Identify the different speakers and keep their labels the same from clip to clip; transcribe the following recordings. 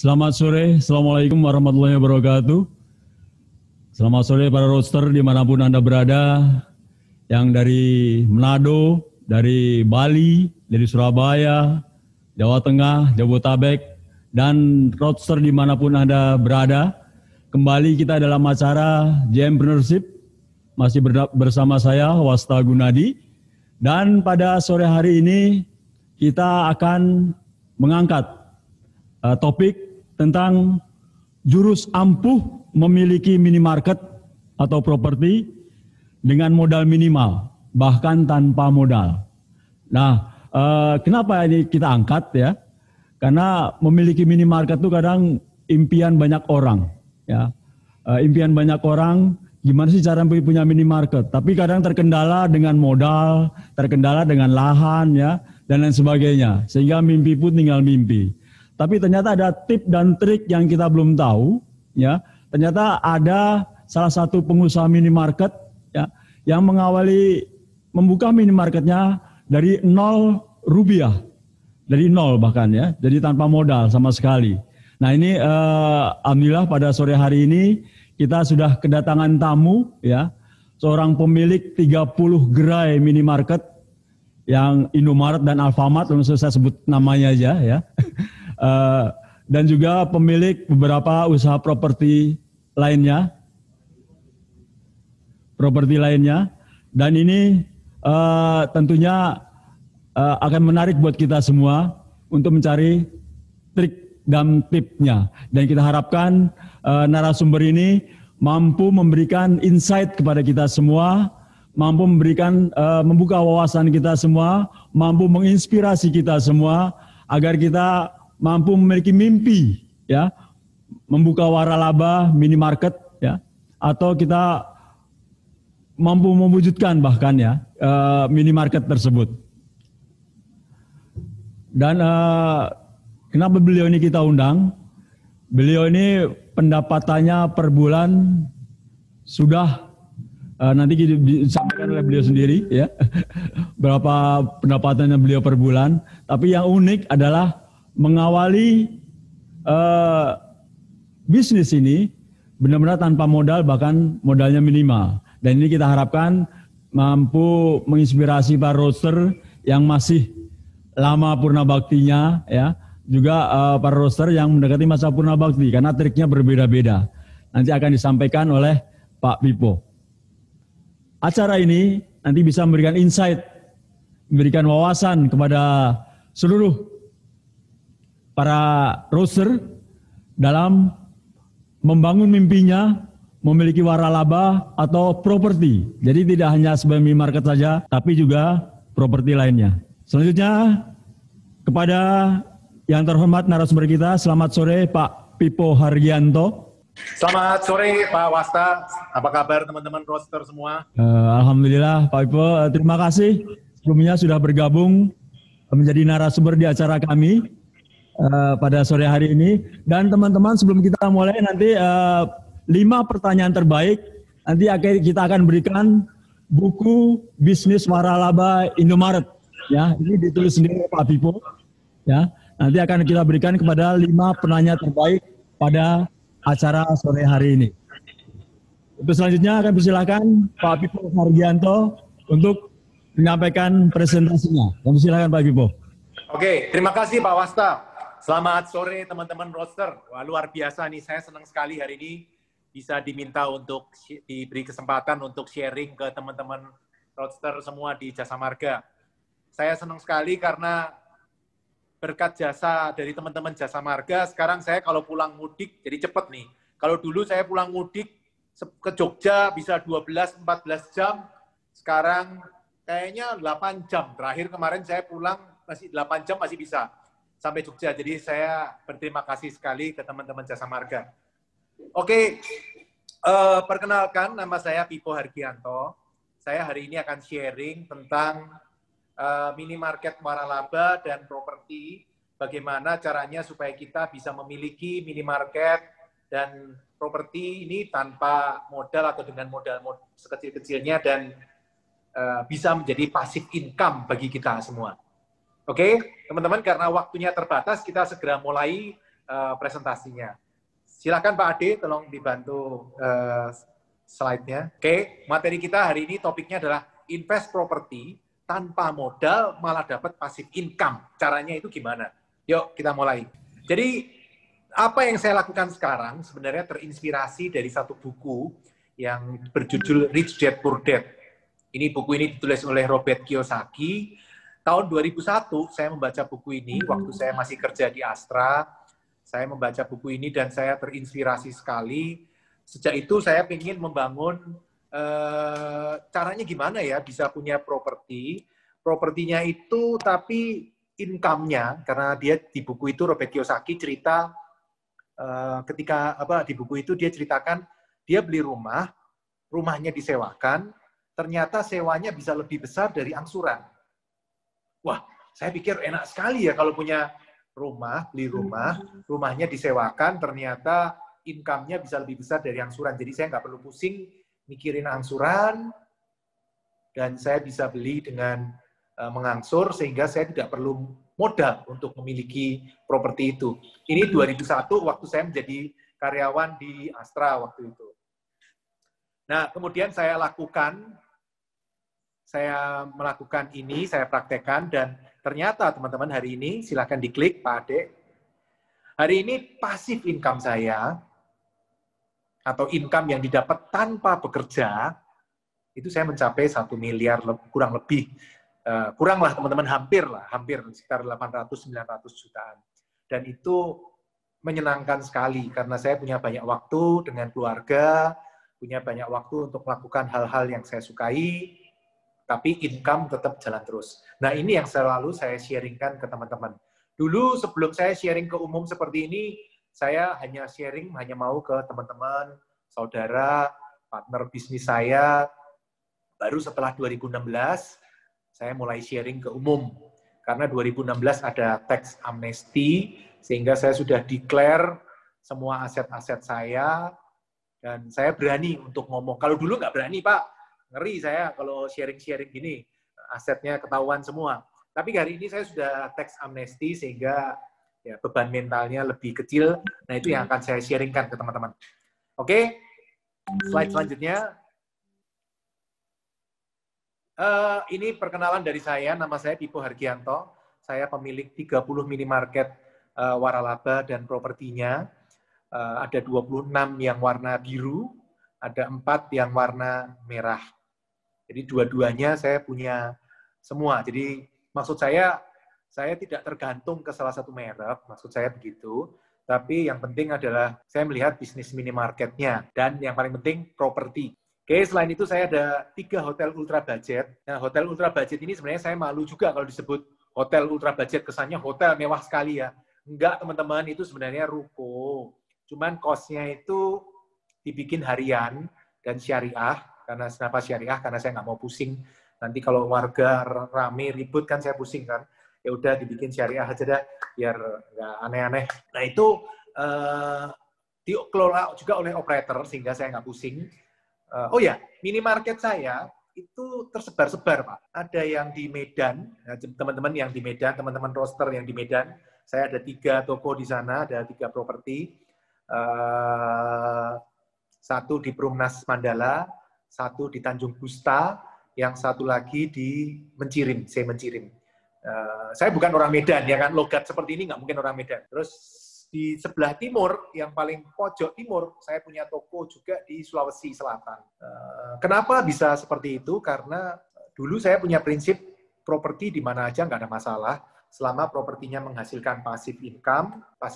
Speaker 1: Selamat sore, Assalamualaikum warahmatullahi wabarakatuh. Selamat sore para roadster dimanapun Anda berada, yang dari Manado, dari Bali, dari Surabaya, Jawa Tengah, Jabodetabek, dan roadster dimanapun Anda berada. Kembali kita dalam acara Jempreneurship, masih bersama saya Wasta Gunadi, dan pada sore hari ini kita akan mengangkat topik tentang jurus ampuh memiliki minimarket atau properti dengan modal minimal, bahkan tanpa modal. Nah, kenapa ini kita angkat ya? Karena memiliki minimarket itu kadang impian banyak orang, ya. Impian banyak orang, gimana sih cara punya minimarket? Tapi kadang terkendala dengan modal, terkendala dengan lahan, ya, dan lain sebagainya. Sehingga mimpi pun tinggal mimpi. Tapi ternyata ada tip dan trik yang kita belum tahu, ya. Ternyata ada salah satu pengusaha minimarket, ya, yang membuka minimarketnya dari 0 rupiah, dari 0 bahkan, ya, jadi tanpa modal sama sekali. Nah ini alhamdulillah pada sore hari ini kita sudah kedatangan tamu, ya, seorang pemilik 30 gerai minimarket yang Indomaret dan Alfamart, langsung saya sebut namanya aja, ya. Dan juga pemilik beberapa usaha properti lainnya, dan ini tentunya akan menarik buat kita semua untuk mencari trik dan tipnya, dan kita harapkan narasumber ini mampu memberikan insight kepada kita semua, mampu memberikan membuka wawasan kita semua, mampu menginspirasi kita semua agar kita mampu memiliki mimpi, ya, membuka waralaba minimarket, ya, atau kita mampu mewujudkan bahkan, ya, minimarket tersebut. Dan kenapa beliau ini kita undang? Beliau ini pendapatannya per bulan sudah nanti disampaikan oleh beliau sendiri, ya, berapa pendapatannya beliau per bulan. Tapi yang unik adalah mengawali bisnis ini benar-benar tanpa modal, bahkan modalnya minimal. Dan ini kita harapkan mampu menginspirasi para roadster yang masih lama purna baktinya, ya, juga para roadster yang mendekati masa purna bakti, karena triknya berbeda-beda. Nanti akan disampaikan oleh Pak Pipo. Acara ini nanti bisa memberikan insight, memberikan wawasan kepada seluruh para roadster dalam membangun mimpinya, memiliki waralaba atau properti. Jadi tidak hanya sebagai minimarket saja, tapi juga properti lainnya. Selanjutnya, kepada yang terhormat narasumber kita, selamat sore Pak Pipo Hargianto.
Speaker 2: Selamat sore Pak Wasta, apa kabar teman-teman roster semua?
Speaker 1: Alhamdulillah Pak Pipo, terima kasih sebelumnya sudah bergabung menjadi narasumber di acara kami pada sore hari ini. Dan teman-teman, sebelum kita mulai nanti 5 pertanyaan terbaik, nanti kita akan berikan buku bisnis waralaba Indomaret. Ya, ini ditulis sendiri Pak Pipo. Ya, nanti akan kita berikan kepada 5 penanya terbaik pada acara sore hari ini. Untuk selanjutnya akan persilakan Pak Pipo Hargianto untuk menyampaikan presentasinya. Kami silakan Pak Pipo.
Speaker 2: Oke, terima kasih Pak Wasta. Selamat sore teman-teman roster. Wah, luar biasa nih, saya senang sekali hari ini bisa diminta untuk diberi kesempatan untuk sharing ke teman-teman roadster semua di Jasa Marga. Saya senang sekali karena berkat jasa dari teman-teman Jasa Marga, sekarang saya kalau pulang mudik jadi cepet nih. Kalau dulu saya pulang mudik ke Jogja bisa 12-14 jam, sekarang kayaknya 8 jam. Terakhir kemarin saya pulang masih 8 jam masih bisa sampai Jogja. Jadi saya berterima kasih sekali ke teman-teman Jasa Marga. Oke, perkenalkan nama saya Pipo Hargianto. Saya hari ini akan sharing tentang minimarket waralaba dan properti, bagaimana caranya supaya kita bisa memiliki minimarket dan properti ini tanpa modal atau dengan modal sekecil-kecilnya dan bisa menjadi passive income bagi kita semua. Oke, teman-teman, karena waktunya terbatas, kita segera mulai presentasinya. Silakan Pak Ade, tolong dibantu slide-nya. Oke, materi kita hari ini topiknya adalah invest properti tanpa modal malah dapat passive income. Caranya itu gimana? Yuk kita mulai. Jadi apa yang saya lakukan sekarang sebenarnya terinspirasi dari satu buku yang berjudul Rich Dad Poor Dad. Ini buku ini ditulis oleh Robert Kiyosaki. Tahun 2001 saya membaca buku ini waktu saya masih kerja di Astra. Saya membaca buku ini dan saya terinspirasi sekali. Sejak itu saya ingin membangun caranya gimana ya bisa punya properti. Propertinya itu tapi income-nya, karena dia di buku itu Robert Kiyosaki cerita ketika di buku itu dia ceritakan dia beli rumah, rumahnya disewakan, ternyata sewanya bisa lebih besar dari angsuran. Wah, saya pikir enak sekali ya kalau punya rumah, beli rumah, rumahnya disewakan, ternyata income-nya bisa lebih besar dari angsuran. Jadi saya nggak perlu pusing mikirin angsuran, dan saya bisa beli dengan mengangsur, sehingga saya tidak perlu modal untuk memiliki properti itu. Ini 2001, waktu saya menjadi karyawan di Astra waktu itu. Nah, kemudian saya melakukan ini, saya praktekkan, dan ternyata teman-teman hari ini, silakan diklik Pak Ade. Hari ini passive income saya, atau income yang didapat tanpa bekerja, itu saya mencapai 1 miliar kurang lebih. Kurang lah teman-teman, hampir sekitar 800-900 jutaan. Dan itu menyenangkan sekali, karena saya punya banyak waktu dengan keluarga, punya banyak waktu untuk melakukan hal-hal yang saya sukai, tapi income tetap jalan terus. Nah, ini yang selalu saya sharingkan ke teman-teman. Dulu sebelum saya sharing ke umum seperti ini, saya hanya mau ke teman-teman, saudara, partner bisnis saya. Baru setelah 2016, saya mulai sharing ke umum. Karena 2016 ada tax amnesty, sehingga saya sudah declare semua aset-aset saya, dan saya berani untuk ngomong. Kalau dulu nggak berani, Pak. Ngeri saya kalau sharing-sharing gini, asetnya ketahuan semua. Tapi hari ini saya sudah tax amnesty, sehingga ya, beban mentalnya lebih kecil. Nah, itu yang akan saya sharingkan ke teman-teman. Oke, slide selanjutnya. Ini perkenalan dari saya, nama saya Pipo Hargianto. Saya pemilik 30 minimarket waralaba dan propertinya. Ada 26 yang warna biru, ada 4 yang warna merah. Jadi dua-duanya saya punya semua. Jadi maksud saya tidak tergantung ke salah satu merek, maksud saya begitu. Tapi yang penting adalah saya melihat bisnis minimarketnya, dan yang paling penting properti. Oke, selain itu saya ada 3 hotel ultra budget. Nah, hotel ultra budget ini sebenarnya saya malu juga kalau disebut hotel ultra budget, kesannya hotel mewah sekali ya. Enggak, teman-teman, itu sebenarnya ruko. Cuman cost-nya itu dibikin harian dan syariah. Karena kenapa syariah? Karena saya nggak mau pusing. Nanti kalau warga rame ribut kan saya pusing kan. Ya udah dibikin syariah aja dah, biar nggak aneh-aneh. Nah, itu dikelola juga oleh operator, sehingga saya nggak pusing. Oh ya, minimarket saya itu tersebar-sebar, Pak. Ada yang di Medan, teman-teman yang di Medan, teman-teman roster yang di Medan. Saya ada 3 toko di sana, ada 3 properti. 1 di Perumnas Mandala, 1 di Tanjung Gusta, yang 1 lagi di Mencirim, Mencirim. Saya bukan orang Medan, ya kan, logat seperti ini nggak mungkin orang Medan. Terus di sebelah timur, yang paling pojok timur, saya punya toko juga di Sulawesi Selatan. Kenapa bisa seperti itu? Karena dulu saya punya prinsip properti di mana aja nggak ada masalah, selama propertinya menghasilkan passive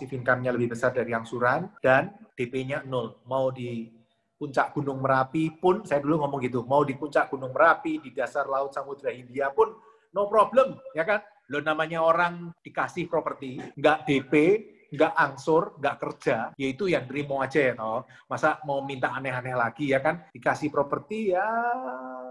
Speaker 2: income-nya lebih besar dari angsuran, dan DP-nya 0. Mau di puncak Gunung Merapi pun, saya dulu ngomong gitu, mau di puncak Gunung Merapi, di dasar Laut Samudra Hindia pun, no problem, ya kan? Lo namanya orang dikasih properti, nggak DP, nggak angsur, nggak kerja, yaitu yang terima aja ya, toh. Masa mau minta aneh-aneh lagi, ya kan? Dikasih properti, ya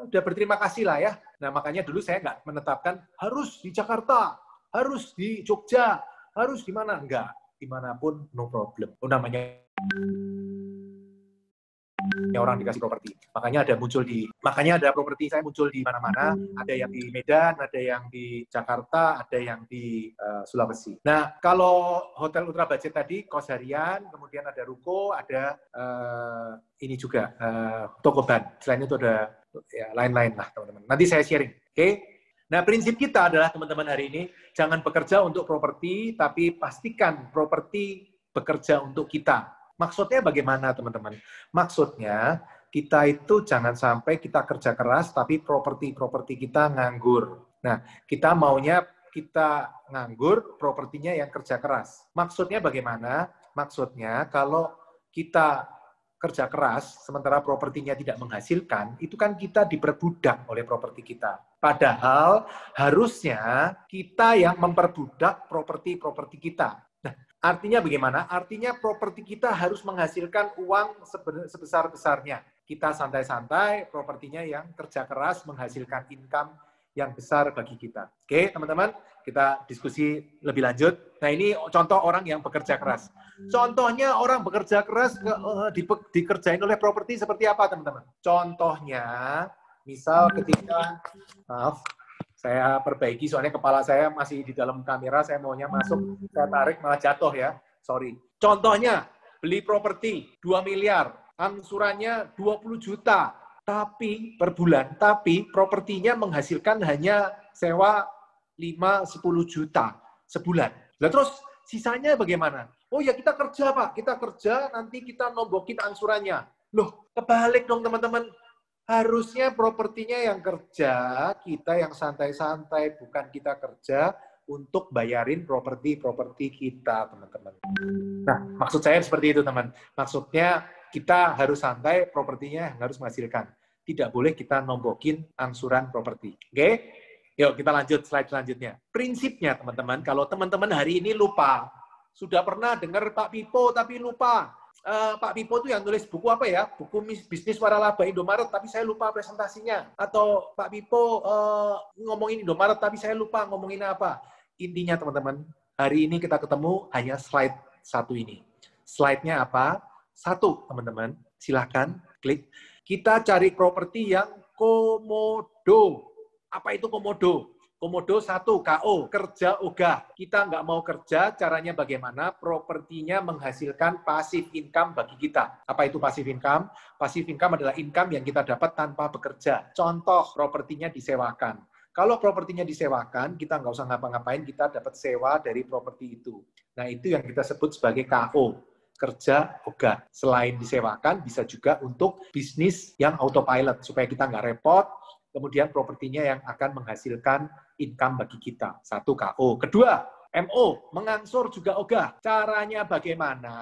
Speaker 2: udah berterima kasih lah ya. Nah, makanya dulu saya nggak menetapkan harus di Jakarta, harus di Jogja, harus di mana, enggak. Dimanapun, no problem. Namanya Ya orang dikasih properti. Makanya ada properti saya muncul di mana-mana, ada yang di Medan, ada yang di Jakarta, ada yang di Sulawesi. Nah, kalau hotel ultra budget tadi kos harian, kemudian ada ruko, ada ini juga toko ban. Selain itu ada ya lain-lain lah, teman-teman. Nanti saya sharing. Oke? Nah, prinsip kita adalah teman-teman hari ini jangan bekerja untuk properti, tapi pastikan properti bekerja untuk kita. Maksudnya bagaimana, teman-teman? Maksudnya kita itu jangan sampai kita kerja keras, tapi properti kita nganggur. Nah, kita maunya kita nganggur, propertinya yang kerja keras. Maksudnya bagaimana? Maksudnya kalau kita kerja keras, sementara propertinya tidak menghasilkan, itu kan kita diperbudak oleh properti kita. Padahal harusnya kita yang memperbudak properti kita. Nah, artinya bagaimana? Artinya properti kita harus menghasilkan uang sebesar-besarnya. Kita santai-santai, propertinya yang kerja keras menghasilkan income yang besar bagi kita. Oke, teman-teman, kita diskusi lebih lanjut. Nah, ini contoh orang yang bekerja keras. Contohnya orang bekerja keras dikerjain oleh properti seperti apa, teman-teman? Contohnya, misal ketika, maaf, saya perbaiki soalnya kepala saya masih di dalam kamera, saya maunya masuk, saya tarik malah jatuh ya. Sorry. Contohnya, beli properti 2 miliar, angsurannya 20 juta. Tapi per bulan, tapi propertinya menghasilkan hanya sewa 5-10 juta sebulan. Nah, terus sisanya bagaimana? Oh ya kita kerja Pak, kita kerja nanti kita nombokin angsurannya. Loh, kebalik dong teman-teman. Harusnya propertinya yang kerja, kita yang santai-santai, bukan kita kerja untuk bayarin properti kita, teman-teman. Nah, maksud saya seperti itu, teman. Maksudnya kita harus santai, propertinya yang harus menghasilkan. Tidak boleh kita nombokin angsuran properti. Oke? Yuk, kita lanjut slide selanjutnya. Prinsipnya, teman-teman, kalau teman-teman hari ini lupa, sudah pernah dengar Pak Pipo tapi lupa. Pak Pipo itu yang nulis buku apa ya? Buku bisnis waralaba Indomaret, tapi saya lupa presentasinya. Atau Pak Pipo ngomongin Indomaret, tapi saya lupa ngomongin apa. Intinya, teman-teman, hari ini kita ketemu hanya slide satu ini. Slide-nya apa? Satu, teman-teman. Silahkan klik. Kita cari properti yang komodo. Apa itu komodo? Komodo 1, KO, kerja ogah. Kita nggak mau kerja, caranya bagaimana? Propertinya menghasilkan passive income bagi kita. Apa itu passive income? Passive income adalah income yang kita dapat tanpa bekerja. Contoh, propertinya disewakan. Kalau propertinya disewakan, kita nggak usah ngapa-ngapain, kita dapat sewa dari properti itu. Nah, itu yang kita sebut sebagai KO. Kerja ogah. Selain disewakan, bisa juga untuk bisnis yang autopilot, supaya kita nggak repot, kemudian propertinya yang akan menghasilkan income bagi kita. 1, KO. Kedua, MO, mengangsur juga ogah. Caranya bagaimana?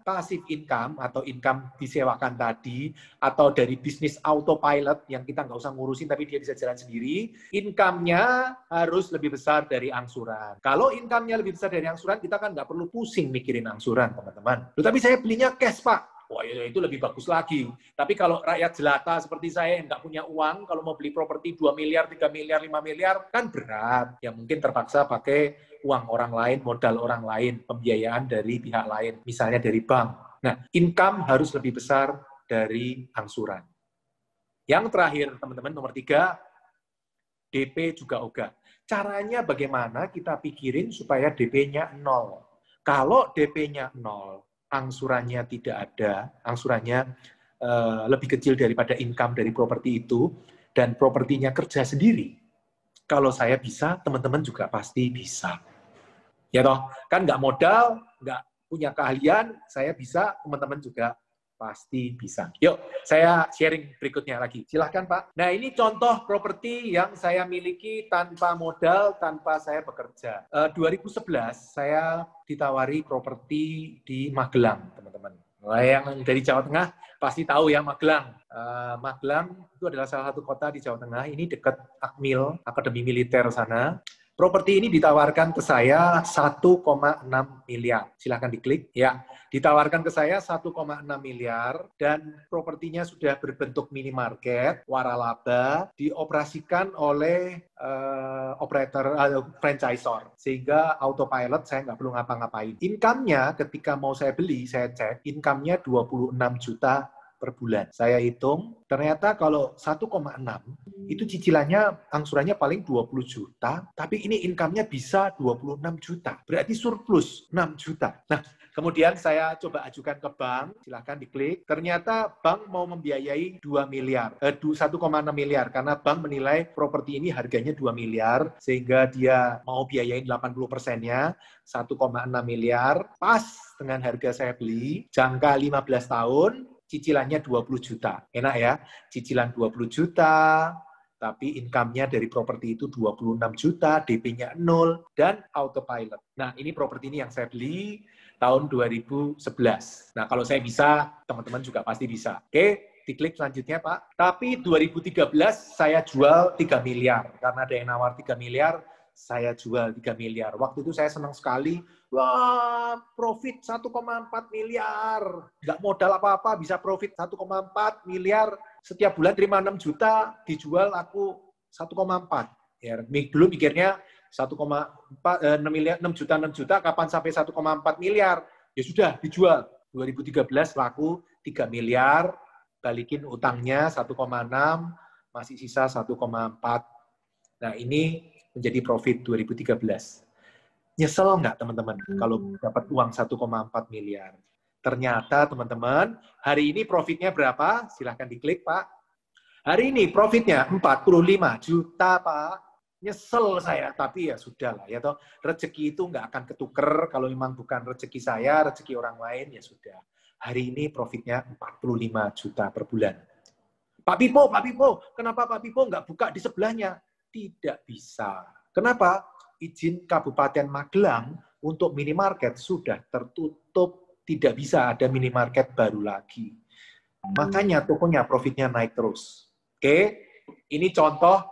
Speaker 2: Passive income atau income disewakan tadi, atau dari bisnis autopilot yang kita nggak usah ngurusin tapi dia bisa jalan sendiri, income-nya harus lebih besar dari angsuran. Kalau income-nya lebih besar dari angsuran, kita kan nggak perlu pusing mikirin angsuran, teman-teman. Tapi saya belinya cash, Pak. Wah, itu lebih bagus lagi. Tapi kalau rakyat jelata seperti saya yang nggak punya uang, kalau mau beli properti 2 miliar, 3 miliar, 5 miliar, kan berat. Ya mungkin terpaksa pakai uang orang lain, modal orang lain, pembiayaan dari pihak lain, misalnya dari bank. Nah, income harus lebih besar dari angsuran. Yang terakhir, teman-teman, nomor 3, DP juga ogah. Caranya bagaimana kita pikirin supaya DP-nya 0. Kalau DP-nya 0, angsurannya tidak ada, angsurannya lebih kecil daripada income dari properti itu, dan propertinya kerja sendiri. Kalau saya bisa, teman-teman juga pasti bisa. Ya toh, kan nggak modal, nggak punya keahlian, saya bisa, teman-teman juga pasti bisa. Yuk, saya sharing berikutnya lagi. Silahkan, Pak. Nah, ini contoh properti yang saya miliki tanpa modal, tanpa saya bekerja. 2011, saya ditawari properti di Magelang, teman-teman. Nah, yang dari Jawa Tengah pasti tahu ya Magelang. Magelang itu adalah salah satu kota di Jawa Tengah. Ini dekat Akmil, Akademi Militer sana. Properti ini ditawarkan ke saya 1,6 miliar. Silahkan diklik. Ya, ditawarkan ke saya 1,6 miliar dan propertinya sudah berbentuk minimarket, waralaba, dioperasikan oleh operator franchisor. Sehingga autopilot saya nggak perlu ngapa-ngapain. Income-nya ketika mau saya beli, saya cek, income-nya 26 juta per bulan. Saya hitung, ternyata kalau 1,6 itu cicilannya, angsurannya paling 20 juta, tapi ini income-nya bisa 26 juta. Berarti surplus 6 juta. Nah, kemudian saya coba ajukan ke bank, silahkan diklik. Ternyata bank mau membiayai 1,6 miliar, karena bank menilai properti ini harganya 2 miliar, sehingga dia mau biayain 80%-nya, 1,6 miliar, pas dengan harga saya beli, jangka 15 tahun, cicilannya 20 juta. Enak ya, cicilan 20 juta, tapi income-nya dari properti itu 26 juta, DP-nya 0, dan autopilot. Nah, ini properti ini yang saya beli tahun 2011. Nah, kalau saya bisa, teman-teman juga pasti bisa. Oke, diklik selanjutnya, Pak. Tapi 2013 saya jual 3 miliar. Karena ada yang nawar 3 miliar, saya jual 3 miliar. Waktu itu saya senang sekali. Wah, profit 1,4 miliar. Nggak modal apa-apa, bisa profit 1,4 miliar. Setiap bulan terima 6 juta, dijual aku 1,4. Ya, dulu mikirnya 1,4, 6 juta, kapan sampai 1,4 miliar? Ya sudah, dijual. 2013 laku 3 miliar, balikin utangnya 1,6, masih sisa 1,4. Nah, ini menjadi profit 2013. Nyesel nggak teman-teman kalau dapat uang 1,4 miliar? Ternyata teman-teman, hari ini profitnya berapa? Silahkan diklik, Pak. Hari ini profitnya 45 juta, Pak. Nyesel saya, tapi ya sudah lah. Ya toh, rezeki itu nggak akan ketuker. Kalau memang bukan rezeki saya, rezeki orang lain, ya sudah. Hari ini profitnya 45 juta per bulan. Pak Pipo, kenapa Pak Pipo nggak buka di sebelahnya? Tidak bisa. Kenapa? Izin Kabupaten Magelang untuk minimarket sudah tertutup. Tidak bisa ada minimarket baru lagi. Makanya tokonya profitnya naik terus. Oke, ini contoh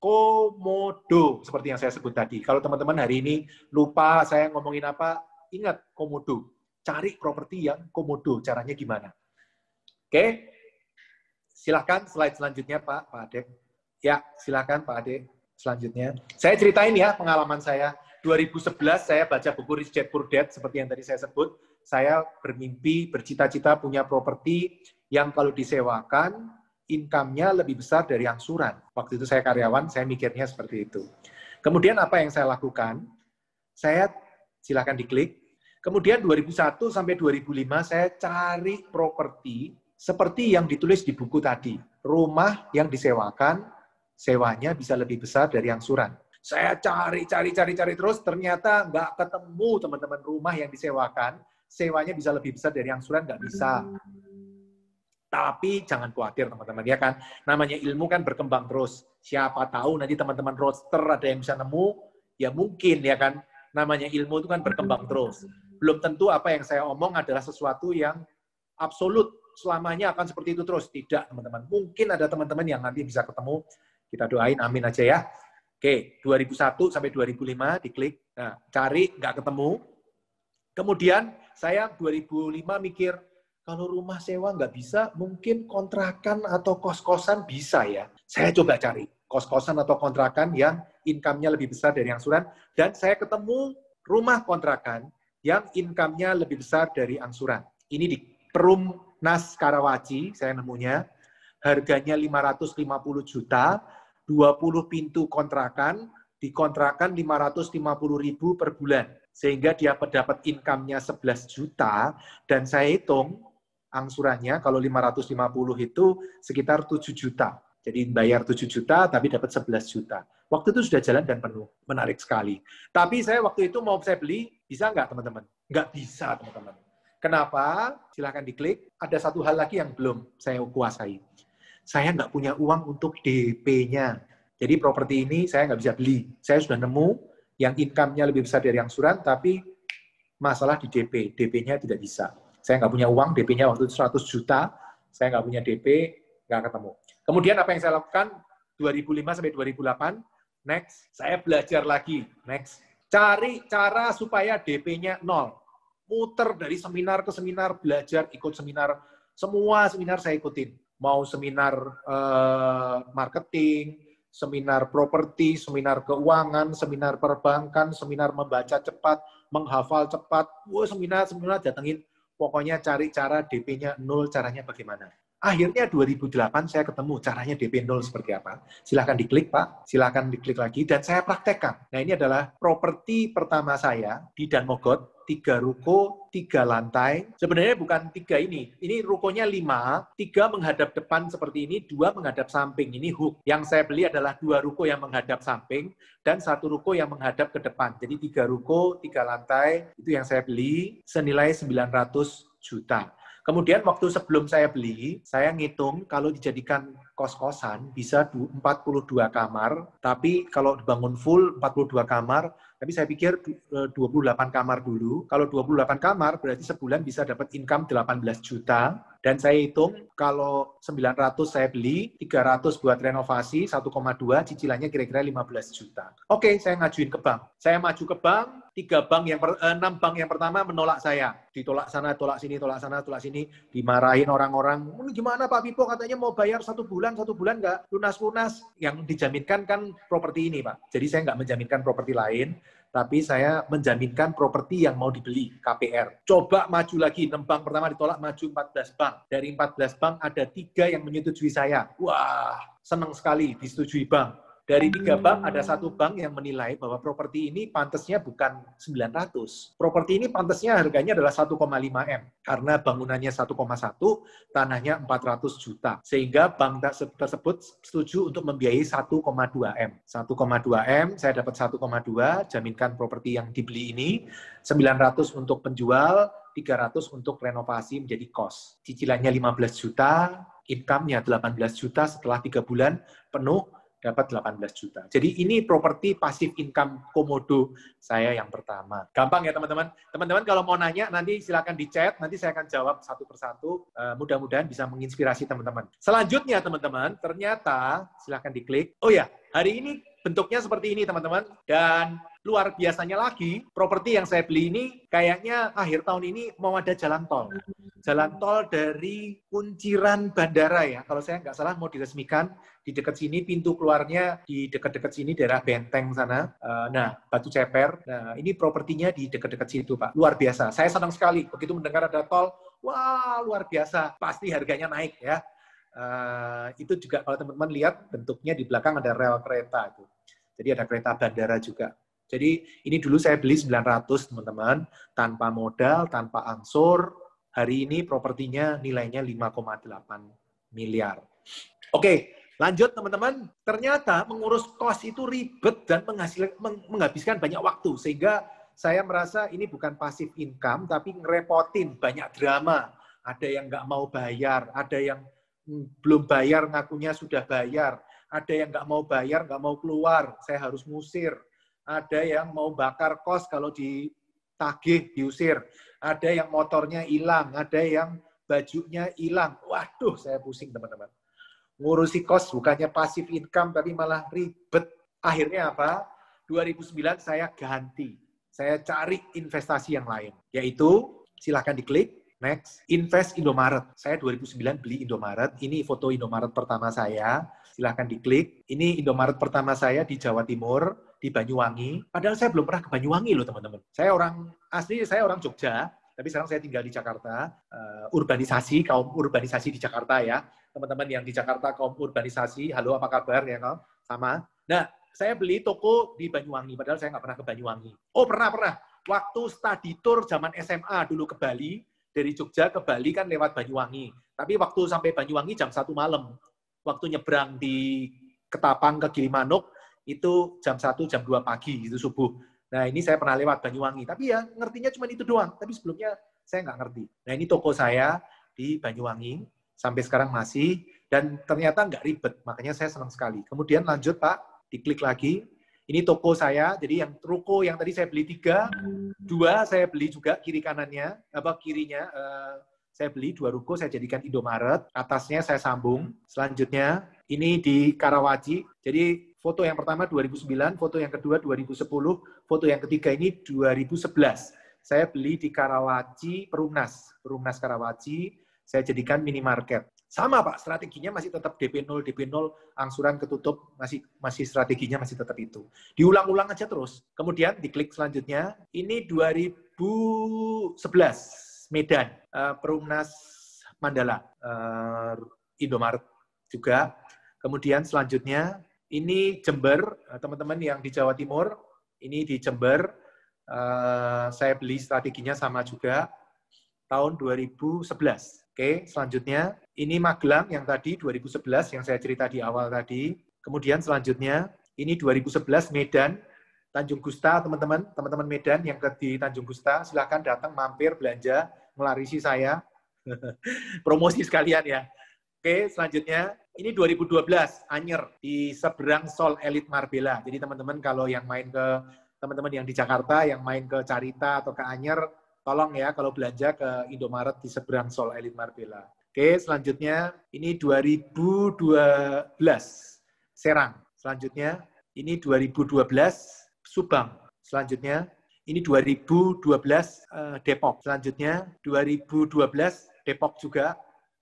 Speaker 2: Komodo, seperti yang saya sebut tadi. Kalau teman-teman hari ini lupa saya ngomongin apa, ingat Komodo. Cari properti yang Komodo, caranya gimana? Oke, silakan slide selanjutnya Pak Adek. Ya, silakan Pak Adek. Selanjutnya, saya ceritain ya pengalaman saya. 2011 saya baca buku Rich Dad Poor Dad, seperti yang tadi saya sebut. Saya bermimpi, bercita-cita punya properti yang kalau disewakan, income-nya lebih besar dari angsuran. Waktu itu saya karyawan, saya mikirnya seperti itu. Kemudian apa yang saya lakukan? Saya, silakan diklik. Kemudian 2001 sampai 2005 saya cari properti seperti yang ditulis di buku tadi. Rumah yang disewakan, sewanya bisa lebih besar dari angsuran. Saya cari terus, ternyata nggak ketemu teman-teman rumah yang disewakan, sewanya bisa lebih besar dari angsuran, nggak bisa. Tapi jangan khawatir teman-teman, ya kan? Namanya ilmu kan berkembang terus. Siapa tahu nanti teman-teman roadster ada yang bisa nemu, ya mungkin ya kan? Namanya ilmu itu kan berkembang terus. Belum tentu apa yang saya omong adalah sesuatu yang absolut, selamanya akan seperti itu terus. Tidak, teman-teman. Mungkin ada teman-teman yang nanti bisa ketemu. Kita doain, amin aja ya. Oke, 2001 sampai 2005 diklik. Nah, cari, nggak ketemu. Kemudian saya 2005 mikir, kalau rumah sewa nggak bisa, mungkin kontrakan atau kos-kosan bisa ya. Saya coba cari kos-kosan atau kontrakan yang income-nya lebih besar dari angsuran, dan saya ketemu rumah kontrakan yang income-nya lebih besar dari angsuran. Ini di Perumnas Karawaci, saya nemunya, harganya 550 juta, 20 pintu kontrakan, dikontrakan 550.000 per bulan. Sehingga dia dapat income-nya 11 juta, dan saya hitung angsurannya kalau 550 itu sekitar 7 juta. Jadi bayar 7 juta, tapi dapat 11 juta. Waktu itu sudah jalan dan penuh. Menarik sekali. Tapi saya waktu itu mau saya beli, bisa nggak teman-teman? Nggak bisa teman-teman. Kenapa? Silahkan diklik. Ada satu hal lagi yang belum saya kuasai. Saya nggak punya uang untuk DP-nya. Jadi properti ini saya nggak bisa beli. Saya sudah nemu yang income-nya lebih besar dari angsuran, tapi masalah di DP. DP-nya tidak bisa. Saya nggak punya uang, DP-nya waktu itu 100 juta. Saya nggak punya DP, nggak ketemu. Kemudian apa yang saya lakukan? 2005 sampai 2008, next. Saya belajar lagi, next. Cari cara supaya DP-nya 0. Muter dari seminar ke seminar, belajar, ikut seminar. Semua seminar saya ikutin. Mau seminar marketing, seminar properti, seminar keuangan, seminar perbankan, seminar membaca cepat, menghafal cepat. Seminar datengin. Pokoknya cari cara DP-nya 0, caranya bagaimana. Akhirnya 2008 saya ketemu caranya DP 0 seperti apa. Silahkan diklik Pak, silahkan diklik lagi dan saya praktekkan. Nah ini adalah properti pertama saya di Dan Mogot, 3 ruko, 3 lantai. Sebenarnya bukan 3 ini rukonya 5, 3 menghadap depan seperti ini, 2 menghadap samping. Ini hook. Yang saya beli adalah 2 ruko yang menghadap samping dan 1 ruko yang menghadap ke depan. Jadi 3 ruko, 3 lantai, itu yang saya beli senilai 900 juta. Kemudian waktu sebelum saya beli, saya ngitung kalau dijadikan kos-kosan bisa 42 kamar, tapi kalau dibangun full 42 kamar, tapi saya pikir 28 kamar dulu. Kalau 28 kamar berarti sebulan bisa dapat income 18 juta. Dan saya hitung kalau 900 saya beli, 300 buat renovasi, 1,2 cicilannya kira-kira 15 juta. Oke, saya ngajuin ke bank. Saya maju ke bank, 6 bank yang pertama menolak saya. Ditolak sana, tolak sini, tolak sana, tolak sini. Dimarahin orang-orang. Gimana Pak Pipo katanya mau bayar 1 bulan nggak lunas-lunas. Yang dijaminkan kan properti ini Pak. Jadi saya nggak menjaminkan properti lain. Tapi saya menjaminkan properti yang mau dibeli, KPR. Coba maju lagi, 6 bank pertama ditolak, maju 14 bank. Dari 14 bank ada 3 yang menyetujui saya. Wah, senang sekali disetujui bank. Dari 3 bank, ada 1 bank yang menilai bahwa properti ini pantasnya bukan 900. Properti ini pantasnya harganya adalah 1,5 M. Karena bangunannya 1,1, tanahnya 400 juta. Sehingga bank tersebut setuju untuk membiayai 1,2 M. 1,2 M, saya dapat 1,2, jaminkan properti yang dibeli ini. 900 untuk penjual, 300 untuk renovasi menjadi kos. Cicilannya 15 juta, income-nya 18 juta setelah 3 bulan penuh, dapat 18 juta. Jadi ini properti pasif income komodo saya yang pertama. Gampang ya teman-teman. Teman-teman kalau mau nanya nanti silakan di chat, nanti saya akan jawab satu persatu. Mudah-mudahan bisa menginspirasi teman-teman. Selanjutnya teman-teman, ternyata silakan diklik. Oh ya, hari ini bentuknya seperti ini teman-teman. Dan luar biasanya lagi, properti yang saya beli ini kayaknya akhir tahun ini mau ada jalan tol. Jalan tol dari Kunciran Bandara ya. Kalau saya nggak salah mau diresmikan di dekat sini, pintu keluarnya di dekat-dekat sini daerah Benteng sana. Nah, Batu Ceper. Nah, ini propertinya di dekat-dekat situ, Pak. Luar biasa. Saya senang sekali begitu mendengar ada tol. Wah, luar biasa. Pasti harganya naik ya. Itu juga kalau teman-teman lihat bentuknya di belakang ada rel kereta itu. Jadi ada kereta bandara juga. Jadi ini dulu saya beli 900 teman-teman, tanpa modal, tanpa angsur. Hari ini propertinya nilainya 5,8 miliar. Oke, lanjut teman-teman. Ternyata mengurus kos itu ribet dan menghabiskan banyak waktu. Sehingga saya merasa ini bukan passive income, tapi ngerepotin, banyak drama. Ada yang nggak mau bayar, ada yang belum bayar ngakunya sudah bayar. Ada yang nggak mau bayar, nggak mau keluar, saya harus ngusir. Ada yang mau bakar kos kalau ditagih, diusir. Ada yang motornya hilang, ada yang bajunya hilang. Waduh, saya pusing teman-teman. Ngurusi kos bukannya passive income, tapi malah ribet. Akhirnya apa? 2009 saya ganti. Saya cari investasi yang lain. Yaitu, silahkan diklik. Next, invest Indomaret. Saya 2009 beli Indomaret. Ini foto Indomaret pertama saya. Silahkan diklik. Ini Indomaret pertama saya di Jawa Timur, di Banyuwangi. Padahal saya belum pernah ke Banyuwangi loh teman-teman. Saya orang Jogja, tapi sekarang saya tinggal di Jakarta. Kaum urbanisasi di Jakarta ya. Teman-teman yang di Jakarta, kaum urbanisasi, halo apa kabar ya kaum? Sama. Nah, saya beli toko di Banyuwangi, padahal saya nggak pernah ke Banyuwangi. Oh, pernah. Waktu study tour zaman SMA dulu ke Bali, dari Jogja ke Bali kan lewat Banyuwangi. Tapi waktu sampai Banyuwangi jam 1 malam. Waktu nyebrang di Ketapang ke Gilimanuk, itu jam 1, jam 2 pagi, itu subuh. Nah, ini saya pernah lewat Banyuwangi. Tapi ya, ngertinya cuma itu doang. Tapi sebelumnya saya nggak ngerti. Nah, ini toko saya di Banyuwangi. Sampai sekarang masih. Dan ternyata nggak ribet. Makanya saya senang sekali. Kemudian lanjut, Pak. Diklik lagi. Ini toko saya, jadi yang ruko yang tadi saya beli 3, 2 saya beli juga kirinya, saya beli 2 ruko, saya jadikan Indomaret, atasnya saya sambung. Selanjutnya, ini di Karawaci, jadi foto yang pertama 2009, foto yang kedua 2010, foto yang ketiga ini 2011. Saya beli di Karawaci, Perumnas Karawaci, saya jadikan minimarket. Sama Pak, strateginya masih tetap DP 0, angsuran ketutup, masih strateginya masih tetap itu. Diulang-ulang aja terus. Kemudian diklik selanjutnya, ini 2011, Medan. Perumnas Mandala, Indomaret juga. Kemudian selanjutnya ini Jember, teman-teman yang di Jawa Timur, ini di Jember, saya beli strateginya sama juga tahun 2011. Oke, selanjutnya ini Magelang yang tadi 2011 yang saya cerita di awal tadi. Kemudian selanjutnya ini 2011 Medan, Tanjung Gusta, teman-teman Medan yang di Tanjung Gusta, silahkan datang mampir belanja, melarisi saya. Promosi sekalian ya. Oke, selanjutnya ini 2012 Anyer di seberang Sol Elite Marbella. Jadi teman-teman kalau yang main ke teman-teman yang di Jakarta yang main ke Carita atau ke Anyer, tolong ya kalau belanja ke Indomaret di seberang Sol Elite Marbella. Oke, selanjutnya ini 2012 Serang. Selanjutnya ini 2012 Subang. Selanjutnya ini 2012 Depok. Selanjutnya 2012 Depok juga.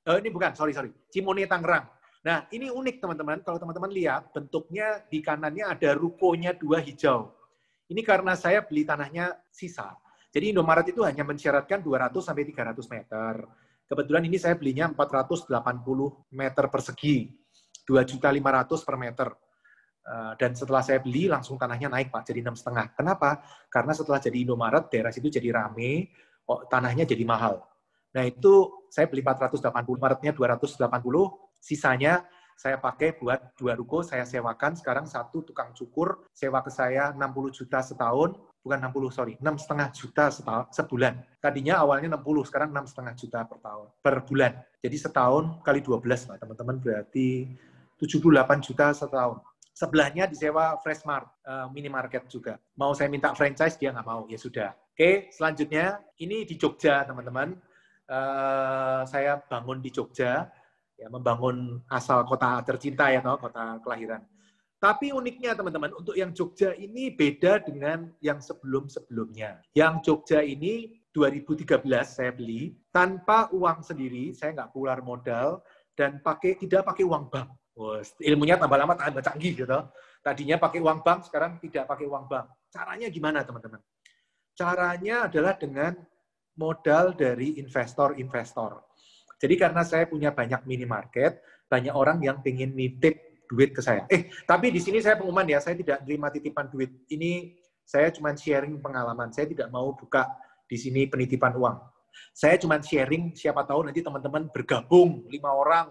Speaker 2: Ini bukan, sorry. Cimone, Tangerang. Nah, ini unik teman-teman. Kalau teman-teman lihat, bentuknya di kanannya ada rukonya 2 hijau. Ini karena saya beli tanahnya sisa. Jadi Indomaret itu hanya mensyaratkan 200-300 meter. Kebetulan ini saya belinya 480 meter persegi. 2.500.000 per meter. Dan setelah saya beli, langsung tanahnya naik, Pak, jadi 6,5. Kenapa? Karena setelah jadi Indomaret, daerah situ jadi rame, tanahnya jadi mahal. Nah, itu saya beli 480, Maretnya 280, sisanya saya pakai buat 2 ruko, saya sewakan, sekarang 1 tukang cukur, sewa ke saya 60 juta setahun, bukan 60, sorry, 6,5 juta sebulan. Tadinya awalnya 60, sekarang 6,5 juta per bulan. Jadi setahun kali 12, Pak, teman-teman, berarti 78 juta setahun. Sebelahnya disewa Freshmart, minimarket juga. Mau saya minta franchise, dia nggak mau, ya sudah. Oke, selanjutnya, ini di Jogja, teman-teman. Saya bangun di Jogja, ya, membangun asal kota tercinta ya, kota kelahiran. Tapi uniknya teman-teman, untuk yang Jogja ini beda dengan yang sebelum-sebelumnya. Yang Jogja ini 2013 saya beli, tanpa uang sendiri, saya nggak keluar modal, dan tidak pakai uang bank. Ilmunya tambah lama tambah canggih gitu. Tadinya pakai uang bank, sekarang tidak pakai uang bank. Caranya gimana teman-teman? Caranya adalah dengan modal dari investor-investor. Jadi karena saya punya banyak minimarket, banyak orang yang ingin nitip duit ke saya. Tapi di sini saya pengumuman ya, saya tidak terima titipan duit. Ini saya cuma sharing pengalaman. Saya tidak mau buka di sini penitipan uang. Saya cuma sharing, siapa tahu nanti teman-teman bergabung 5 orang,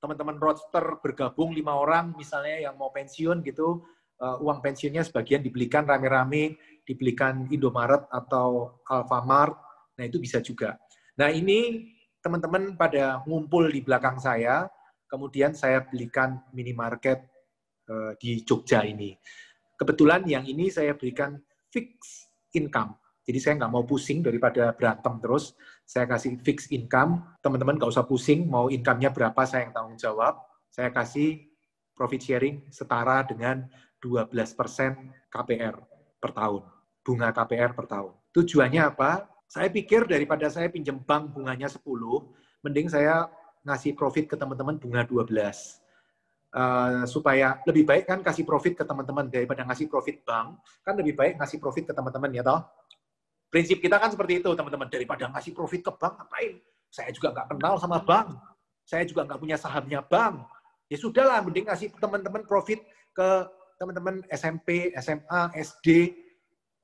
Speaker 2: teman-teman roadster bergabung 5 orang, misalnya yang mau pensiun gitu, uang pensiunnya sebagian dibelikan rame-rame, dibelikan Indomaret atau Alfamart. Nah, itu bisa juga. Nah, ini teman-teman pada ngumpul di belakang saya, kemudian saya belikan minimarket di Jogja ini. Kebetulan yang ini saya berikan fixed income. Jadi saya nggak mau pusing daripada berantem terus. Saya kasih fixed income. Teman-teman nggak usah pusing, mau income-nya berapa saya yang tanggung jawab. Saya kasih profit sharing setara dengan 12% KPR per tahun. Bunga KPR per tahun. Tujuannya apa? Saya pikir daripada saya pinjam bank bunganya 10, mending saya ngasih profit ke teman-teman bunga 12. Supaya lebih baik kan kasih profit ke teman-teman daripada ngasih profit bank, kan lebih baik ngasih profit ke teman-teman ya toh. Prinsip kita kan seperti itu teman-teman, daripada ngasih profit ke bank, ngapain? Saya juga nggak kenal sama bank, saya juga nggak punya sahamnya bank. Ya sudahlah, mending ngasih teman-teman profit ke teman-teman SMP, SMA, SD,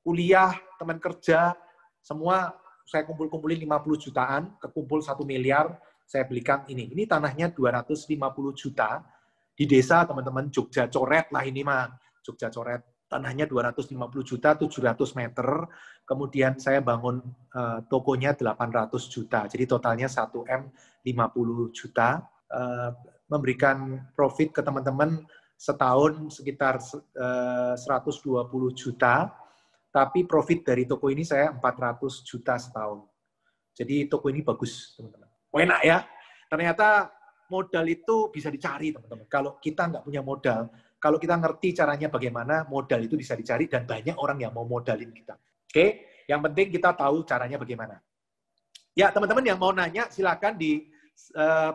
Speaker 2: kuliah, teman kerja, semua saya kumpul-kumpulin 50 jutaan, kekumpul 1 miliar, saya belikan ini. Ini tanahnya 250 juta, di desa teman-teman Jogja Coret lah ini mah, Jogja Coret. Tanahnya 250 juta, 700 meter, kemudian saya bangun tokonya 800 juta, jadi totalnya 1M 50 juta, memberikan profit ke teman-teman setahun sekitar 120 juta, tapi profit dari toko ini saya 400 juta setahun. Jadi toko ini bagus, teman-teman. Enak ya. Ternyata modal itu bisa dicari, teman-teman. Kalau kita nggak punya modal, kalau kita ngerti caranya bagaimana, modal itu bisa dicari dan banyak orang yang mau modalin kita. Oke? Yang penting kita tahu caranya bagaimana. Ya, teman-teman yang mau nanya, silakan di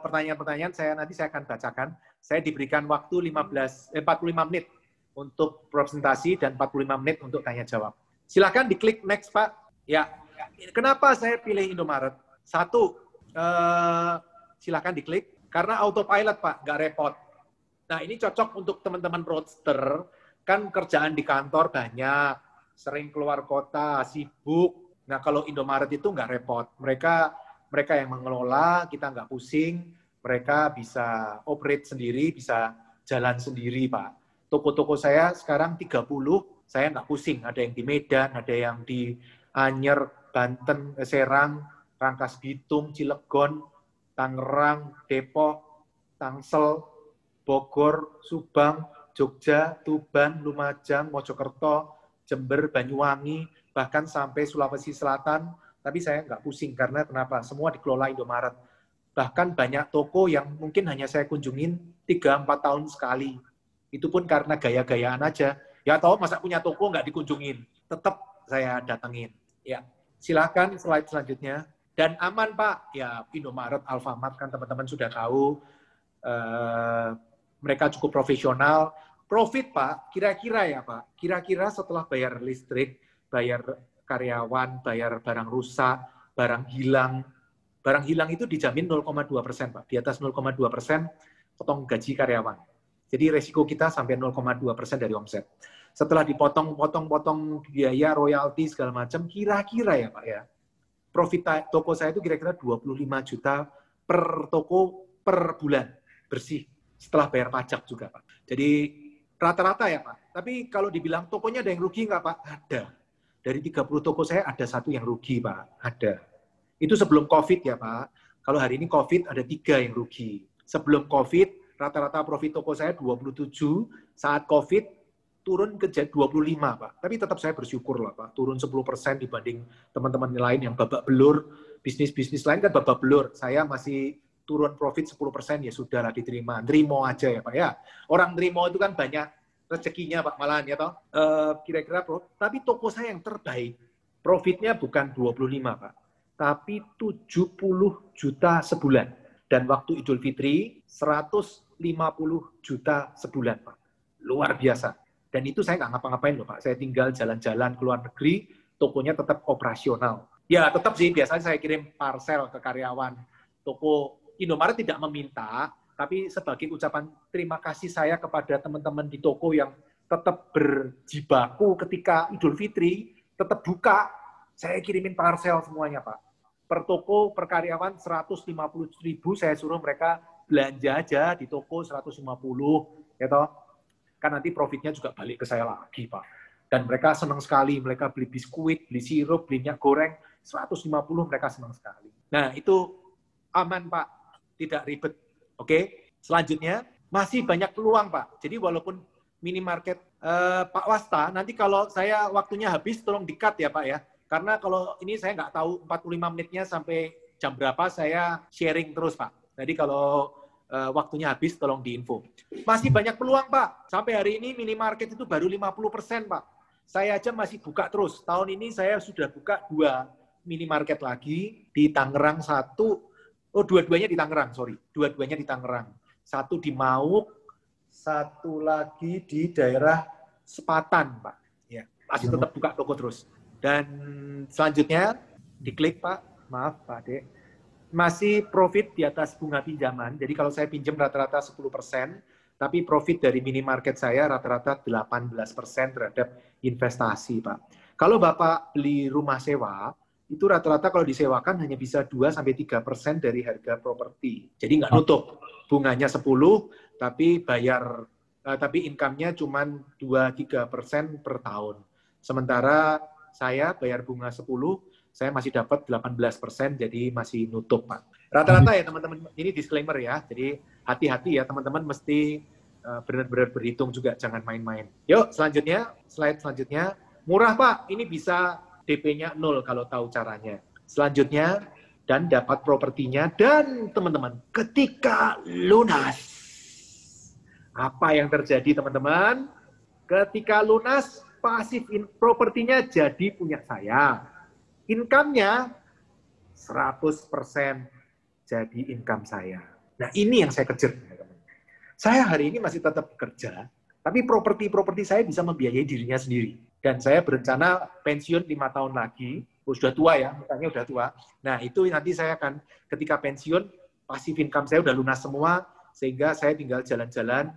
Speaker 2: pertanyaan-pertanyaan nanti saya akan bacakan. Saya diberikan waktu 45 menit untuk presentasi dan 45 menit untuk tanya jawab. Silakan diklik next, Pak. Ya, kenapa saya pilih Indomaret? Satu, Silakan diklik. Karena autopilot, Pak, nggak repot. Nah, ini cocok untuk teman-teman roadster, kan kerjaan di kantor banyak, sering keluar kota, sibuk. Nah, kalau Indomaret itu nggak repot. Mereka yang mengelola, kita nggak pusing, mereka bisa operate sendiri, bisa jalan sendiri, Pak. Toko-toko saya sekarang 30, saya nggak pusing. Ada yang di Medan, ada yang di Anyer, Banten, Serang, Rangkas Bitung, Cilegon, Tangerang, Depok, Tangsel, Bogor, Subang, Jogja, Tuban, Lumajang, Mojokerto, Jember, Banyuwangi, bahkan sampai Sulawesi Selatan. Tapi saya nggak pusing karena kenapa? Semua dikelola Indomaret. Bahkan banyak toko yang mungkin hanya saya kunjungin 3-4 tahun sekali. Itu pun karena gaya-gayaan aja. Ya tahu masa punya toko nggak dikunjungin. Tetap saya datengin. Ya, silakan slide selanjutnya. Dan aman, Pak. Ya, Indomaret, Alfamart kan teman-teman sudah tahu. Mereka cukup profesional. Profit, Pak, kira-kira ya, Pak. Kira-kira setelah bayar listrik, bayar karyawan, bayar barang rusak, barang hilang. Barang hilang itu dijamin 0,2%, Pak. Di atas 0,2% potong gaji karyawan. Jadi resiko kita sampai 0,2% dari omset. Setelah dipotong-potong biaya, royalti, segala macam, kira-kira ya, Pak, ya. Profit toko saya itu kira-kira 25 juta per toko per bulan bersih setelah bayar pajak juga, Pak. Jadi rata-rata ya, Pak. Tapi kalau dibilang tokonya ada yang rugi nggak, Pak? Ada. Dari 30 toko saya ada 1 yang rugi, Pak. Ada. Itu sebelum COVID ya, Pak. Kalau hari ini COVID ada 3 yang rugi. Sebelum COVID rata-rata profit toko saya 27, saat COVID turun ke 25, Pak. Tapi tetap saya bersyukur lah, Pak. Turun 10% dibanding teman-teman lain yang babak belur. Bisnis-bisnis lain kan babak belur. Saya masih turun profit 10%, ya sudahlah diterima. Nerimo aja ya, Pak, ya. Orang nerimo itu kan banyak rezekinya, Pak, malahan ya, toh. Kira-kira, tapi toko saya yang terbaik, profitnya bukan 25, Pak. Tapi 70 juta sebulan. Dan waktu Idul Fitri, 150 juta sebulan, Pak. Luar biasa. Dan itu saya nggak ngapa-ngapain loh, Pak. Saya tinggal jalan-jalan ke luar negeri, tokonya tetap operasional. Ya, tetap sih, biasanya saya kirim parcel ke karyawan. Toko Indomaret tidak meminta, tapi sebagai ucapan terima kasih saya kepada teman-teman di toko yang tetap berjibaku ketika Idul Fitri, tetap buka, saya kirimin parcel semuanya, Pak. Per toko, per karyawan 150.000, saya suruh mereka belanja aja di toko 150, ya toh. Kan nanti profitnya juga balik ke saya lagi, Pak. Dan mereka senang sekali, mereka beli biskuit, beli sirup, beli minyak goreng, 150 mereka senang sekali. Nah, itu aman, Pak. Tidak ribet. Oke, selanjutnya, masih banyak peluang, Pak. Jadi walaupun minimarket Pak Wasta, nanti kalau saya waktunya habis, tolong di-cut ya, Pak, ya. Karena kalau ini saya nggak tahu 45 menitnya sampai jam berapa, saya sharing terus, Pak. Jadi kalau waktunya habis, tolong diinfo. Masih banyak peluang, Pak. Sampai hari ini minimarket itu baru 50%, Pak. Saya aja masih buka terus. Tahun ini saya sudah buka 2 minimarket lagi, di Tangerang 1, dua-duanya di Tangerang, sorry. Dua-duanya di Tangerang. 1 di Mauk, 1 lagi di daerah Sepatan, Pak. Ya, masih tetap buka toko terus. Dan selanjutnya, diklik, Pak. Maaf, Pak Dek. Masih profit di atas bunga pinjaman. Jadi kalau saya pinjam rata-rata 10%, tapi profit dari minimarket saya rata-rata 18% terhadap investasi, Pak. Kalau Bapak beli rumah sewa, itu rata-rata kalau disewakan hanya bisa 2-3% dari harga properti. Jadi nggak nutup. Bunganya 10, tapi tapi income-nya cuma 2-3% per tahun. Sementara saya bayar bunga 10, saya masih dapat 18%, jadi masih nutup, Pak. Rata-rata ya teman-teman, ini disclaimer ya, jadi hati-hati ya teman-teman, mesti benar-benar berhitung juga, jangan main-main. Yuk, selanjutnya, slide selanjutnya. Murah, Pak, ini bisa DP-nya 0 kalau tahu caranya. Selanjutnya, dan dapat propertinya, dan teman-teman, ketika lunas. Apa yang terjadi, teman-teman? Ketika lunas, pasif propertinya jadi punya saya. Income-nya 100% jadi income saya. Nah, ini yang saya kejar. Saya hari ini masih tetap bekerja, tapi properti-properti saya bisa membiayai dirinya sendiri. Dan saya berencana pensiun 5 tahun lagi. Sudah tua ya, mukanya udah tua. Nah, itu nanti saya akan ketika pensiun Passive income saya udah lunas semua, sehingga saya tinggal jalan-jalan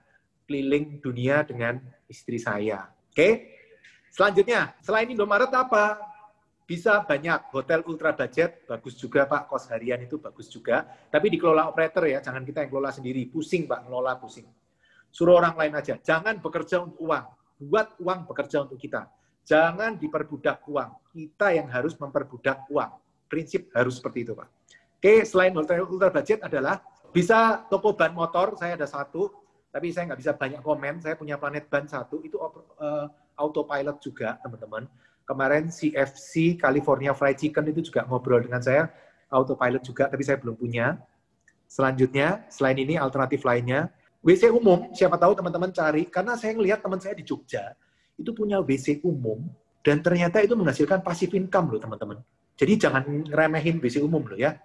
Speaker 2: keliling dunia dengan istri saya. Oke? Selanjutnya, selain Indomaret apa? Bisa banyak. Hotel ultra budget, bagus juga Pak. Kos harian itu bagus juga. Tapi dikelola operator ya, jangan kita yang kelola sendiri. Pusing Pak, ngelola pusing. Suruh orang lain aja. Jangan bekerja untuk uang. Buat uang bekerja untuk kita. Jangan diperbudak uang. Kita yang harus memperbudak uang. Prinsip harus seperti itu Pak. Oke, selain hotel ultra budget adalah bisa toko ban motor, saya ada satu, tapi saya nggak bisa banyak komen, saya punya Planet Ban satu, itu autopilot juga, teman-teman. Kemarin CFC, California Fried Chicken, itu juga ngobrol dengan saya, autopilot juga, tapi saya belum punya. Selanjutnya, selain ini, alternatif lainnya, WC umum, siapa tahu teman-teman cari, karena saya ngelihat teman saya di Jogja, itu punya WC umum, dan ternyata itu menghasilkan passive income loh, teman-teman. Jadi jangan ngeremehin WC umum loh ya.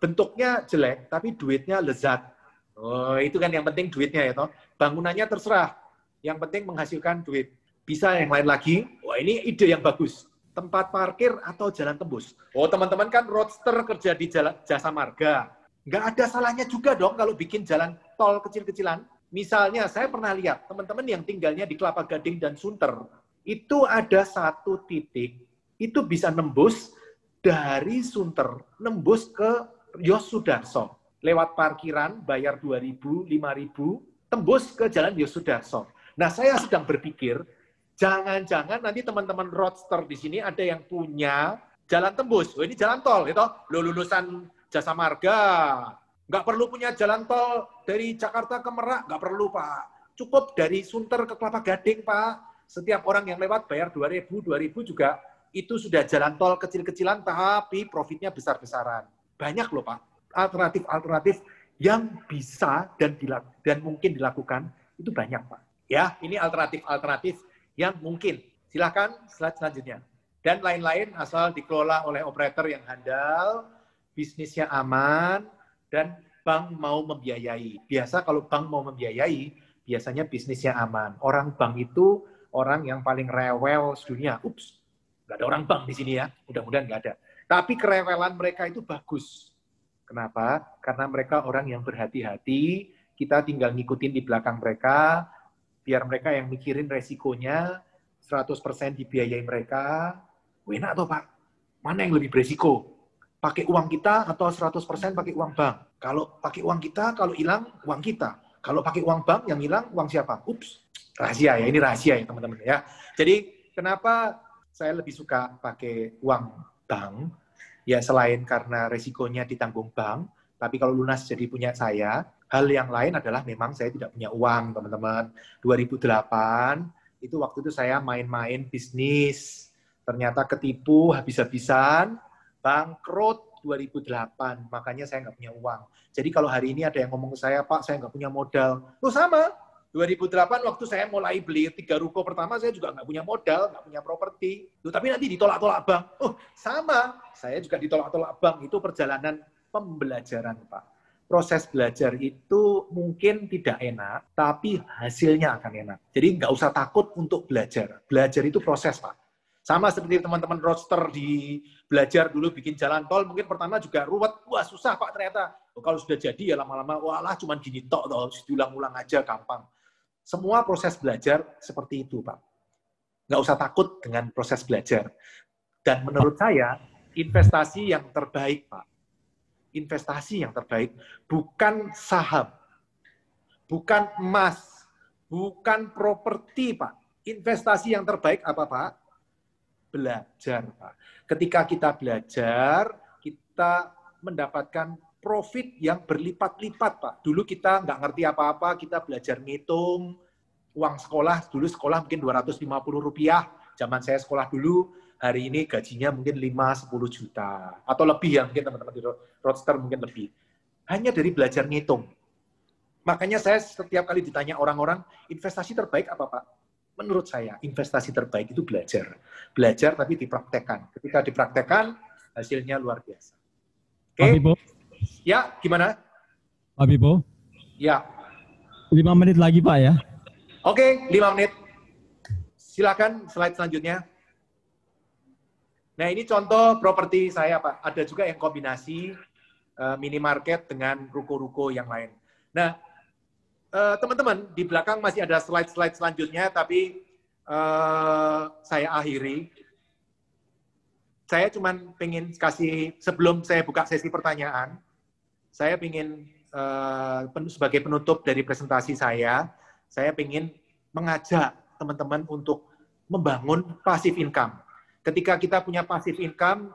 Speaker 2: Bentuknya jelek, tapi duitnya lezat. Oh, itu kan yang penting duitnya ya toh. Bangunannya terserah, yang penting menghasilkan duit. Bisa yang lain lagi, wah ini ide yang bagus. Tempat parkir atau jalan tembus. Oh teman-teman kan roadster kerja di jalan Jasa Marga. Nggak ada salahnya juga dong kalau bikin jalan tol kecil-kecilan. Misalnya saya pernah lihat teman-teman yang tinggalnya di Kelapa Gading dan Sunter, itu ada satu titik, itu bisa nembus dari Sunter, nembus ke Yosudarso. Lewat parkiran, bayar 2.000, 5.000, tembus ke jalan Yosudarso. Nah, saya sedang berpikir, jangan-jangan nanti teman-teman roadster di sini ada yang punya jalan tembus. Oh, ini jalan tol, gitu. Lo lulusan Jasa Marga, nggak perlu punya jalan tol dari Jakarta ke Merak, nggak perlu, Pak. Cukup dari Sunter ke Kelapa Gading, Pak. Setiap orang yang lewat bayar 2.000, 2.000 juga, itu sudah jalan tol kecil-kecilan, tapi profitnya besar-besaran. Banyak loh, Pak. Alternatif-alternatif yang bisa dan mungkin dilakukan itu banyak Pak. Ya, ini alternatif-alternatif yang mungkin. Silakan slide selanjutnya. Dan lain-lain asal dikelola oleh operator yang handal, bisnisnya aman, dan bank mau membiayai. Biasa kalau bank mau membiayai, biasanya bisnisnya aman. Orang bank itu orang yang paling rewel sedunia. Ups, nggak ada orang bank di sini ya. Mudah-mudahan nggak ada. Tapi kerewelan mereka itu bagus. Kenapa? Karena mereka orang yang berhati-hati, kita tinggal ngikutin di belakang mereka, biar mereka yang mikirin resikonya, 100% dibiayai mereka. Enak toh Pak? Mana yang lebih beresiko? Pakai uang kita atau 100% pakai uang bank? Kalau pakai uang kita, kalau hilang, uang kita. Kalau pakai uang bank, yang hilang, uang siapa? Ups, rahasia ya, ini rahasia ya teman-teman ya. Jadi, kenapa saya lebih suka pakai uang bank? Ya selain karena resikonya ditanggung bank, tapi kalau lunas jadi punya saya, hal yang lain adalah memang saya tidak punya uang, teman-teman. 2008, itu waktu itu saya main-main bisnis, ternyata ketipu habis-habisan, bangkrut 2008, makanya saya nggak punya uang. Jadi kalau hari ini ada yang ngomong ke saya, Pak, saya nggak punya modal. Oh sama, 2008 waktu saya mulai beli 3 ruko pertama, saya juga nggak punya modal, nggak punya properti. Tapi nanti ditolak-tolak bank. Oh, sama. Saya juga ditolak-tolak bank. Itu perjalanan pembelajaran, Pak. Proses belajar itu mungkin tidak enak, tapi hasilnya akan enak. Jadi nggak usah takut untuk belajar. Belajar itu proses, Pak. Sama seperti teman-teman roadster di belajar dulu bikin jalan tol, mungkin pertama juga ruwet. Wah, susah, Pak, ternyata. Oh, kalau sudah jadi ya lama-lama, walah cuma gini tok, diulang-ulang aja, gampang. Semua proses belajar seperti itu, Pak. Nggak usah takut dengan proses belajar. Dan menurut saya, investasi yang terbaik, Pak. Investasi yang terbaik bukan saham, bukan emas, bukan properti, Pak. Investasi yang terbaik apa, Pak? Belajar, Pak. Ketika kita belajar, kita mendapatkan profit yang berlipat-lipat, Pak. Dulu kita nggak ngerti apa-apa, kita belajar ngitung uang sekolah. Dulu sekolah mungkin Rp250. Zaman saya sekolah dulu, hari ini gajinya mungkin 5-10 juta. Atau lebih ya, mungkin teman-teman di roadster mungkin lebih. Hanya dari belajar ngitung. Makanya saya setiap kali ditanya orang-orang, investasi terbaik apa, Pak? Menurut saya, investasi terbaik itu belajar. Belajar tapi dipraktekkan. Ketika dipraktekkan, hasilnya luar biasa. Oke?
Speaker 1: Pak
Speaker 2: Ya, gimana?
Speaker 1: Pak Bipo?
Speaker 2: Ya.
Speaker 1: 5 menit lagi, Pak ya.
Speaker 2: Oke, 5 menit. Silakan slide selanjutnya. Nah, ini contoh properti saya, Pak. Ada juga yang kombinasi minimarket dengan ruko-ruko yang lain. Nah, teman-teman, di belakang masih ada slide-slide selanjutnya, tapi saya akhiri. Saya cuma pengen kasih, sebelum saya buka sesi pertanyaan, saya pengen sebagai penutup dari presentasi saya pengen mengajak teman-teman untuk membangun passive income. Ketika kita punya passive income,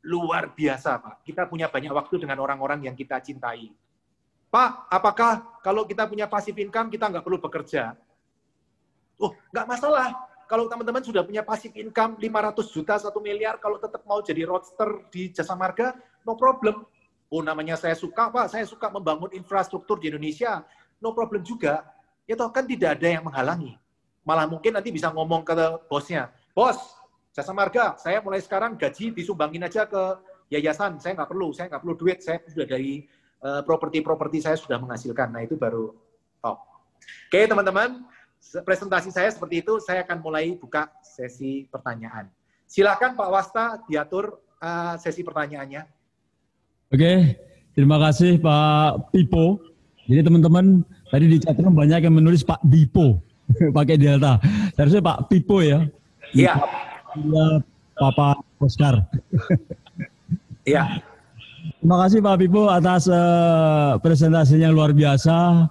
Speaker 2: luar biasa, Pak. Kita punya banyak waktu dengan orang-orang yang kita cintai. Pak, apakah kalau kita punya passive income, kita nggak perlu bekerja? Oh, nggak masalah. Kalau teman-teman sudah punya passive income 500 juta, 1 miliar, kalau tetap mau jadi roadster di Jasa Marga, no problem. Oh, namanya saya suka, Pak. Saya suka membangun infrastruktur di Indonesia. No problem juga. Ya toh kan tidak ada yang menghalangi. Malah mungkin nanti bisa ngomong ke bosnya, bos, Jasa Marga, saya mulai sekarang gaji disumbangin aja ke yayasan. Saya nggak perlu duit. Saya sudah dari properti-properti saya sudah menghasilkan. Nah, itu baru top. Oke, teman-teman, presentasi saya seperti itu. Saya akan mulai buka sesi pertanyaan. Silakan Pak Wasta diatur sesi pertanyaannya.
Speaker 1: Oke, terima kasih Pak Pipo. Jadi teman-teman, tadi di chat room banyak yang menulis Pak Dipo, pakai delta. Harusnya Pak Pipo ya.
Speaker 2: Iya.
Speaker 1: Papa Oscar.
Speaker 2: Iya.
Speaker 1: Terima kasih Pak Pipo atas presentasinya yang luar biasa.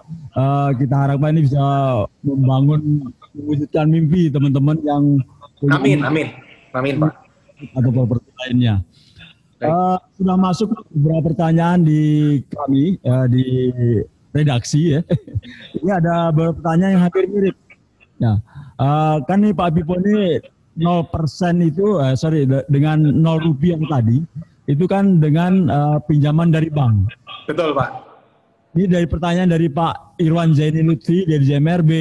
Speaker 1: Kita harapkan ini bisa mewujudkan mimpi teman-teman yang
Speaker 2: amin Pak.
Speaker 1: Atau properti lainnya. Sudah masuk beberapa pertanyaan di kami di redaksi ya. Ini ada beberapa pertanyaan yang hampir mirip. Nah, kan nih Pak Pipo ini 0% itu, dengan 0 rupiah tadi, itu kan dengan pinjaman dari bank.
Speaker 2: Betul, Pak.
Speaker 1: Ini dari pertanyaan dari Pak Irwan Zaini Lutfi dari JMRB,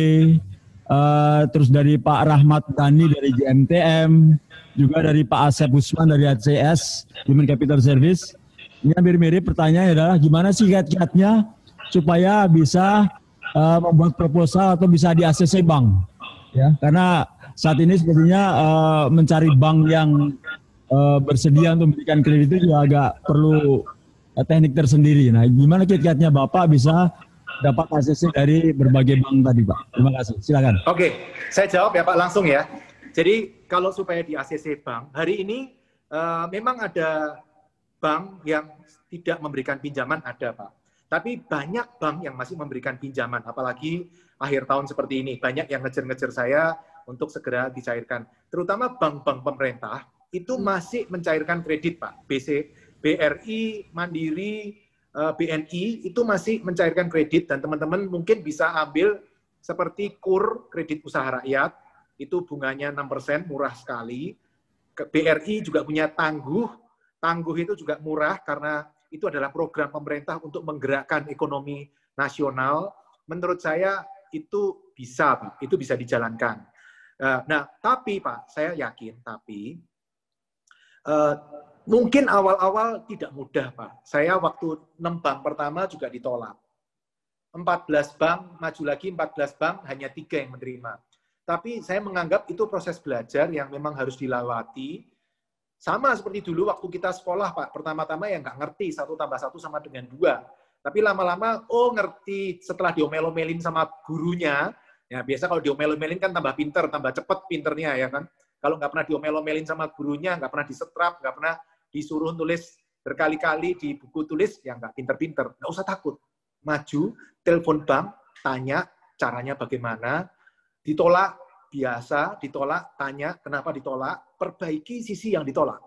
Speaker 1: terus dari Pak Rahmat Dhani dari JMTM, juga dari Pak Asep Usman dari ACS, Human Capital Service. Ini hampir mirip, pertanyaannya adalah gimana sih kiat-kiatnya supaya bisa membuat proposal atau bisa di ACC bank. Ya, karena saat ini sepertinya mencari bank yang bersedia untuk memberikan kredit itu juga agak perlu teknik tersendiri. Nah, gimana kiat-kiatnya Bapak bisa dapat ACC dari berbagai bank tadi, Pak? Terima kasih. Silakan.
Speaker 2: Oke, saya jawab ya Pak langsung ya. Jadi kalau supaya di ACC bank, hari ini memang ada bank yang tidak memberikan pinjaman, ada Pak. Tapi banyak bank yang masih memberikan pinjaman, apalagi akhir tahun seperti ini. Banyak yang ngejar-ngejar saya untuk segera dicairkan. Terutama bank-bank pemerintah itu masih mencairkan kredit, Pak. BRI, Mandiri, BNI itu masih mencairkan kredit, dan teman-teman mungkin bisa ambil seperti KUR, kredit usaha rakyat, itu bunganya 6%, murah sekali. BRI juga punya Tangguh itu juga murah karena itu adalah program pemerintah untuk menggerakkan ekonomi nasional. Menurut saya itu bisa, Pak, itu bisa dijalankan. Nah, tapi Pak, saya yakin, tapi mungkin awal-awal tidak mudah, Pak. Saya waktu 6 bank pertama juga ditolak. 14 bank, maju lagi 14 bank, hanya 3 yang menerima. Tapi saya menganggap itu proses belajar yang memang harus dilewati. Sama seperti dulu waktu kita sekolah, Pak. Pertama-tama ya nggak ngerti 1 tambah 1 sama dengan 2. Tapi lama-lama, oh ngerti setelah diomel-omelin sama gurunya. Ya biasa kalau diomel-omelin kan tambah pinter, tambah cepet pinternya ya kan. Kalau nggak pernah diomel-omelin sama gurunya, nggak pernah disetrap, nggak pernah disuruh tulis berkali-kali di buku tulis, ya nggak pinter-pinter. Nggak usah takut. Maju, telepon bank, tanya caranya bagaimana, ditolak, biasa, ditolak, tanya kenapa ditolak, perbaiki sisi yang ditolak.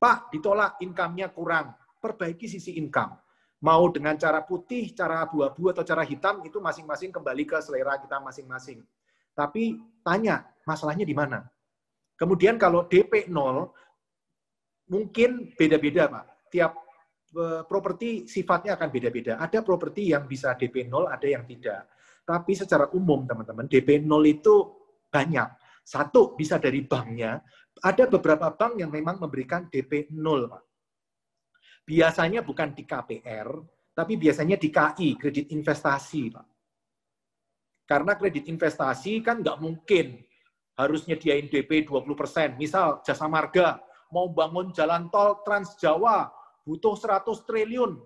Speaker 2: Pak, ditolak, income-nya kurang, perbaiki sisi income. Mau dengan cara putih, cara abu-abu, atau cara hitam, itu masing-masing kembali ke selera kita masing-masing. Tapi tanya, masalahnya di mana? Kemudian kalau DP 0, mungkin beda-beda, Pak. Tiap properti sifatnya akan beda-beda. Ada properti yang bisa DP 0, ada yang tidak. Tapi secara umum, teman-teman, DP 0 itu banyak. Satu, bisa dari banknya. Ada beberapa bank yang memang memberikan DP 0, Pak. Biasanya bukan di KPR, tapi biasanya di KI, kredit investasi, Pak. Karena kredit investasi kan nggak mungkin harus nyediain DP 20%. Misal Jasa Marga mau bangun jalan tol Trans Jawa, butuh 100 triliun.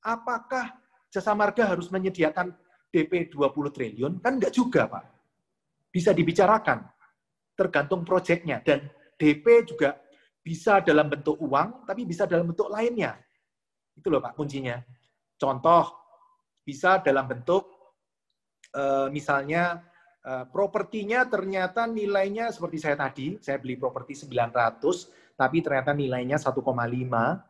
Speaker 2: Apakah Jasa Marga harus menyediakan DP 20 triliun? Kan enggak juga, Pak. Bisa dibicarakan. Tergantung proyeknya. Dan DP juga bisa dalam bentuk uang, tapi bisa dalam bentuk lainnya. Itu loh, Pak, kuncinya. Contoh, bisa dalam bentuk, misalnya, propertinya ternyata nilainya seperti saya tadi, saya beli properti 900, tapi ternyata nilainya 1,5,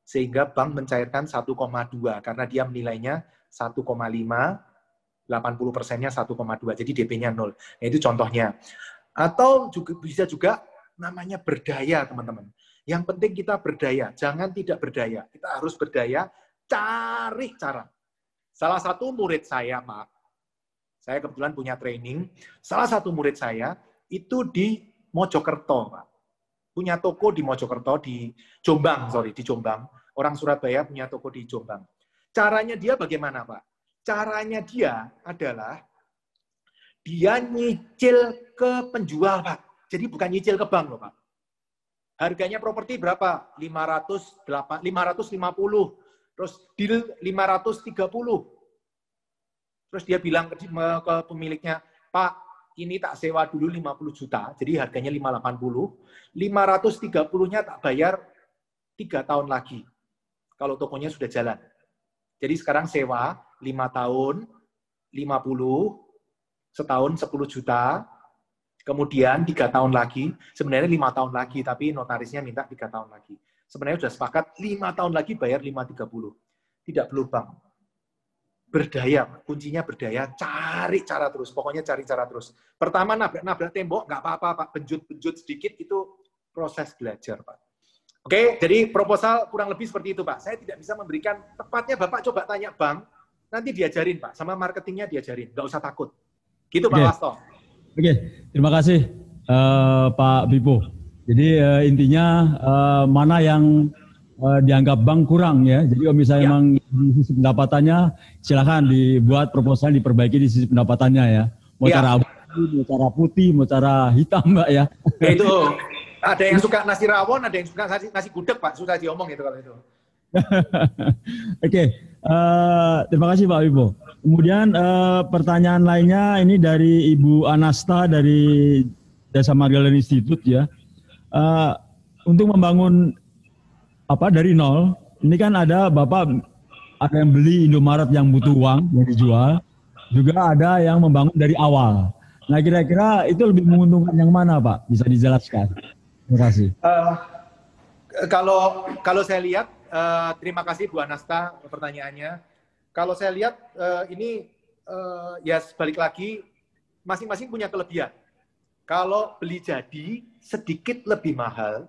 Speaker 2: sehingga bank mencairkan 1,2 karena dia menilainya 1,5, 80%-nya 1,2, jadi DP-nya 0. Nah, itu contohnya. Atau juga bisa juga namanya berdaya, teman-teman. Yang penting kita berdaya, jangan tidak berdaya. Kita harus berdaya, cari cara. Salah satu murid saya, Pak, saya kebetulan punya training, salah satu murid saya itu di Mojokerto, Pak. Punya toko di Mojokerto, di Jombang. Orang Surabaya punya toko di Jombang. Caranya dia bagaimana, Pak? Caranya dia adalah dia nyicil ke penjual, Pak. Jadi bukan nyicil ke bank loh, Pak. Harganya properti berapa? 550. Terus deal 530. Terus dia bilang ke pemiliknya, Pak, ini tak sewa dulu 50 juta, jadi harganya 580. 530-nya tak bayar 3 tahun lagi, kalau tokonya sudah jalan. Jadi sekarang sewa 5 tahun, 50, setahun 10 juta, kemudian 3 tahun lagi, sebenarnya 5 tahun lagi, tapi notarisnya minta 3 tahun lagi. Sebenarnya sudah sepakat 5 tahun lagi bayar 530. Tidak perlu bank. Berdaya, kuncinya berdaya, cari cara terus, pokoknya cari cara terus. Pertama nabrak tembok, nggak apa-apa, Pak, benjut sedikit, itu proses belajar, Pak. Oke, jadi proposal kurang lebih seperti itu, Pak. Saya tidak bisa memberikan, tepatnya Bapak coba tanya bank, nanti diajarin, Pak, sama marketingnya diajarin, nggak usah takut. Gitu, Pak Wasto.
Speaker 1: Oke, terima kasih Pak Bipo. Jadi intinya mana yang dianggap bank kurang ya. Jadi kalau misalnya memang di sisi pendapatannya, silakan dibuat proposal diperbaiki di sisi pendapatannya ya. Mau cara abu, mau cara putih, mau cara hitam, Mbak ya.
Speaker 2: Itu ada yang suka nasi rawon, ada yang suka nasi gudeg, Pak. Susah diomong itu kalau itu.
Speaker 1: Oke, terima kasih Pak Wibo. Kemudian pertanyaan lainnya ini dari Ibu Anasta dari Jasa Marga Learning Institute ya. Untuk membangun dari nol, ini kan ada Bapak ada yang beli Indomaret yang butuh uang yang dijual, juga ada yang membangun dari awal. Nah kira-kira itu lebih menguntungkan yang mana, Pak? Bisa dijelaskan? Terima kasih.
Speaker 2: Kalau saya lihat, terima kasih Bu Anasta pertanyaannya. Kalau saya lihat ini ya balik lagi masing-masing punya kelebihan. Kalau beli jadi sedikit lebih mahal,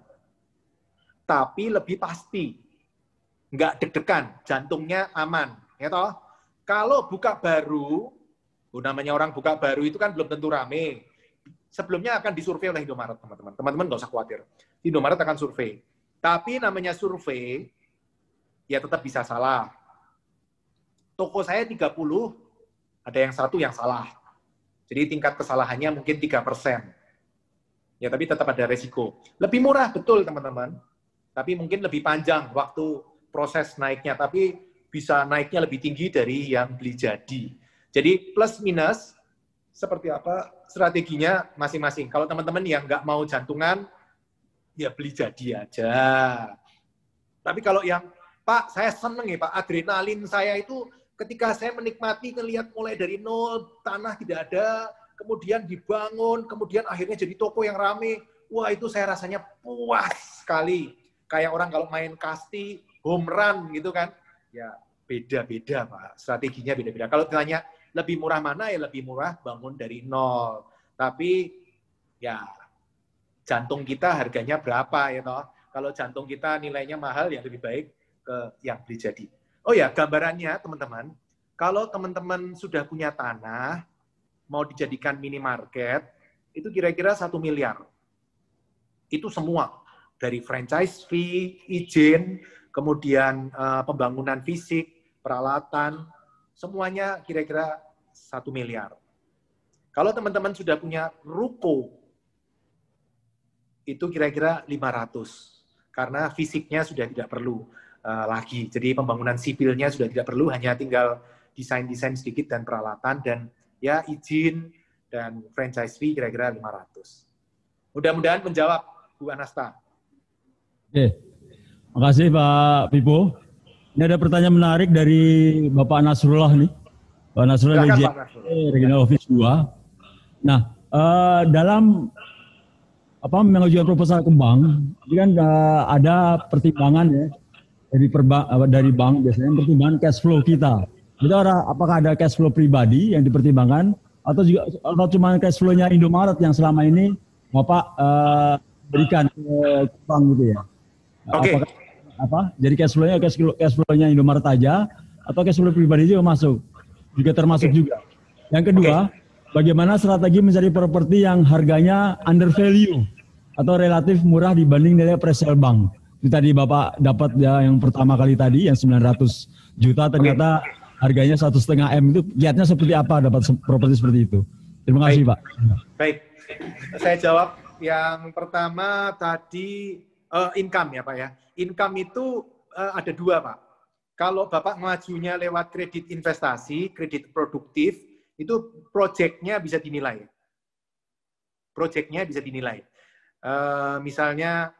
Speaker 2: tapi lebih pasti, nggak deg-degan, jantungnya aman, ya toh. Kalau buka baru, namanya orang buka baru itu kan belum tentu rame. Sebelumnya akan disurvei oleh Indomaret, teman-teman. Teman-teman nggak usah khawatir. Indomaret akan survei. Tapi namanya survei, ya tetap bisa salah. Toko saya 30, ada yang satu yang salah. Jadi tingkat kesalahannya mungkin 3%. Ya, tapi tetap ada resiko. Lebih murah, betul teman-teman. Tapi mungkin lebih panjang waktu proses naiknya. Tapi bisa naiknya lebih tinggi dari yang beli jadi. Jadi plus minus, seperti apa strateginya masing-masing. Kalau teman-teman yang nggak mau jantungan, ya beli jadi aja. Tapi kalau yang, Pak, saya seneng ya Pak, adrenalin saya itu ketika saya menikmati, ngelihat mulai dari nol, tanah tidak ada, kemudian dibangun, kemudian akhirnya jadi toko yang rame, wah itu saya rasanya puas sekali. Kayak orang kalau main kasti, home run gitu kan, ya beda-beda Pak, strateginya beda-beda. Kalau ditanya lebih murah mana, ya lebih murah bangun dari nol. Tapi ya jantung kita harganya berapa ya toh. Kalau jantung kita nilainya mahal, ya lebih baik ke yang beli jadi. Oh ya, gambarannya teman-teman, kalau teman-teman sudah punya tanah, mau dijadikan minimarket, itu kira-kira 1 miliar. Itu semua, dari franchise fee, izin, kemudian pembangunan fisik, peralatan, semuanya kira-kira 1 miliar. Kalau teman-teman sudah punya ruko, itu kira-kira 500. karena fisiknya sudah tidak perlu lagi. Jadi pembangunan sipilnya sudah tidak perlu, hanya tinggal desain-desain sedikit dan peralatan, dan ya izin dan franchise fee kira-kira 500. Mudah-mudahan menjawab, Bu Anasta.
Speaker 1: Oke, makasih Pak Pipo. Ini ada pertanyaan menarik dari Bapak Nasrullah nih. Pak Nasrullah
Speaker 2: Silakan,
Speaker 1: dari
Speaker 2: Pak Nasrullah.
Speaker 1: Regional Office 2. Nah, dalam mengajukan proposal ke bank, ini kan ada pertimbangan ya dari bank biasanya pertimbangan cash flow kita. Itu apakah ada cash flow pribadi yang dipertimbangkan atau cuma cash flow-nya Indomaret yang selama ini Bapak berikan ke bank gitu ya?
Speaker 2: Oke.
Speaker 1: Jadi cash flow-nya Indomaret aja atau cash flow pribadi juga termasuk juga. Yang kedua, bagaimana strategi mencari properti yang harganya under value atau relatif murah dibanding nilai presale bank? Itu tadi Bapak dapat ya yang pertama kali tadi yang 900 juta ternyata harganya 1,5 M, itu kiatnya seperti apa dapat properti seperti itu? Terima kasih Pak.
Speaker 2: Baik, saya jawab yang pertama tadi income ya Pak ya. Income itu ada dua Pak. Kalau Bapak ngajunya lewat kredit investasi, kredit produktif, itu proyeknya bisa dinilai. Proyeknya bisa dinilai. Misalnya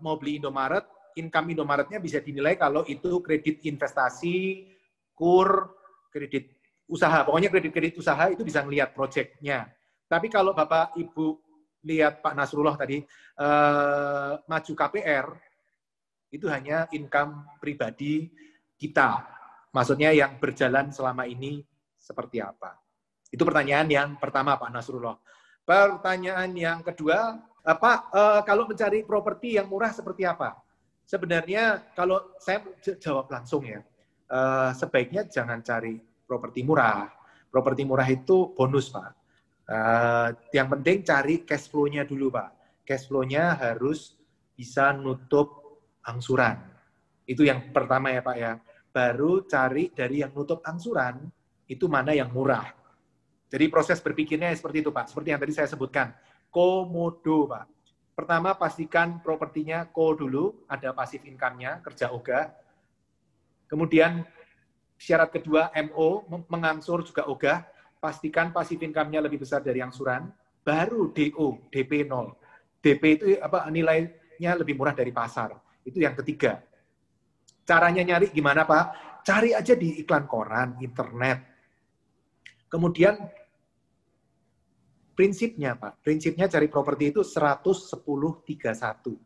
Speaker 2: mau beli Indomaret, income Indomaretnya bisa dinilai kalau itu kredit investasi, kur, kredit usaha. Pokoknya kredit-kredit usaha itu bisa ngelihat proyeknya. Tapi kalau Bapak Ibu lihat Pak Nasrullah tadi, maju KPR, itu hanya income pribadi kita. Maksudnya yang berjalan selama ini seperti apa. Itu pertanyaan yang pertama Pak Nasrullah. Pertanyaan yang kedua, kalau mencari properti yang murah seperti apa? Sebenarnya kalau saya jawab langsung ya, sebaiknya jangan cari properti murah. Properti murah itu bonus Pak. Yang penting cari cash flow-nya dulu Pak. Cash flow-nya harus bisa nutup angsuran. Itu yang pertama ya Pak ya. Baru cari dari yang nutup angsuran, itu mana yang murah. Jadi proses berpikirnya seperti itu Pak. Seperti yang tadi saya sebutkan. Komodo Pak. Pertama pastikan propertinya dulu, ada pasif income-nya, kerja ogah. Kemudian syarat kedua MO, mengangsur juga ogah. Pastikan pasif income-nya lebih besar dari angsuran. Baru DO, DP 0. DP itu nilainya lebih murah dari pasar. Itu yang ketiga. Caranya nyari gimana Pak? Cari aja di iklan koran, internet. Kemudian prinsipnya Pak, prinsipnya cari properti itu 100-10-31.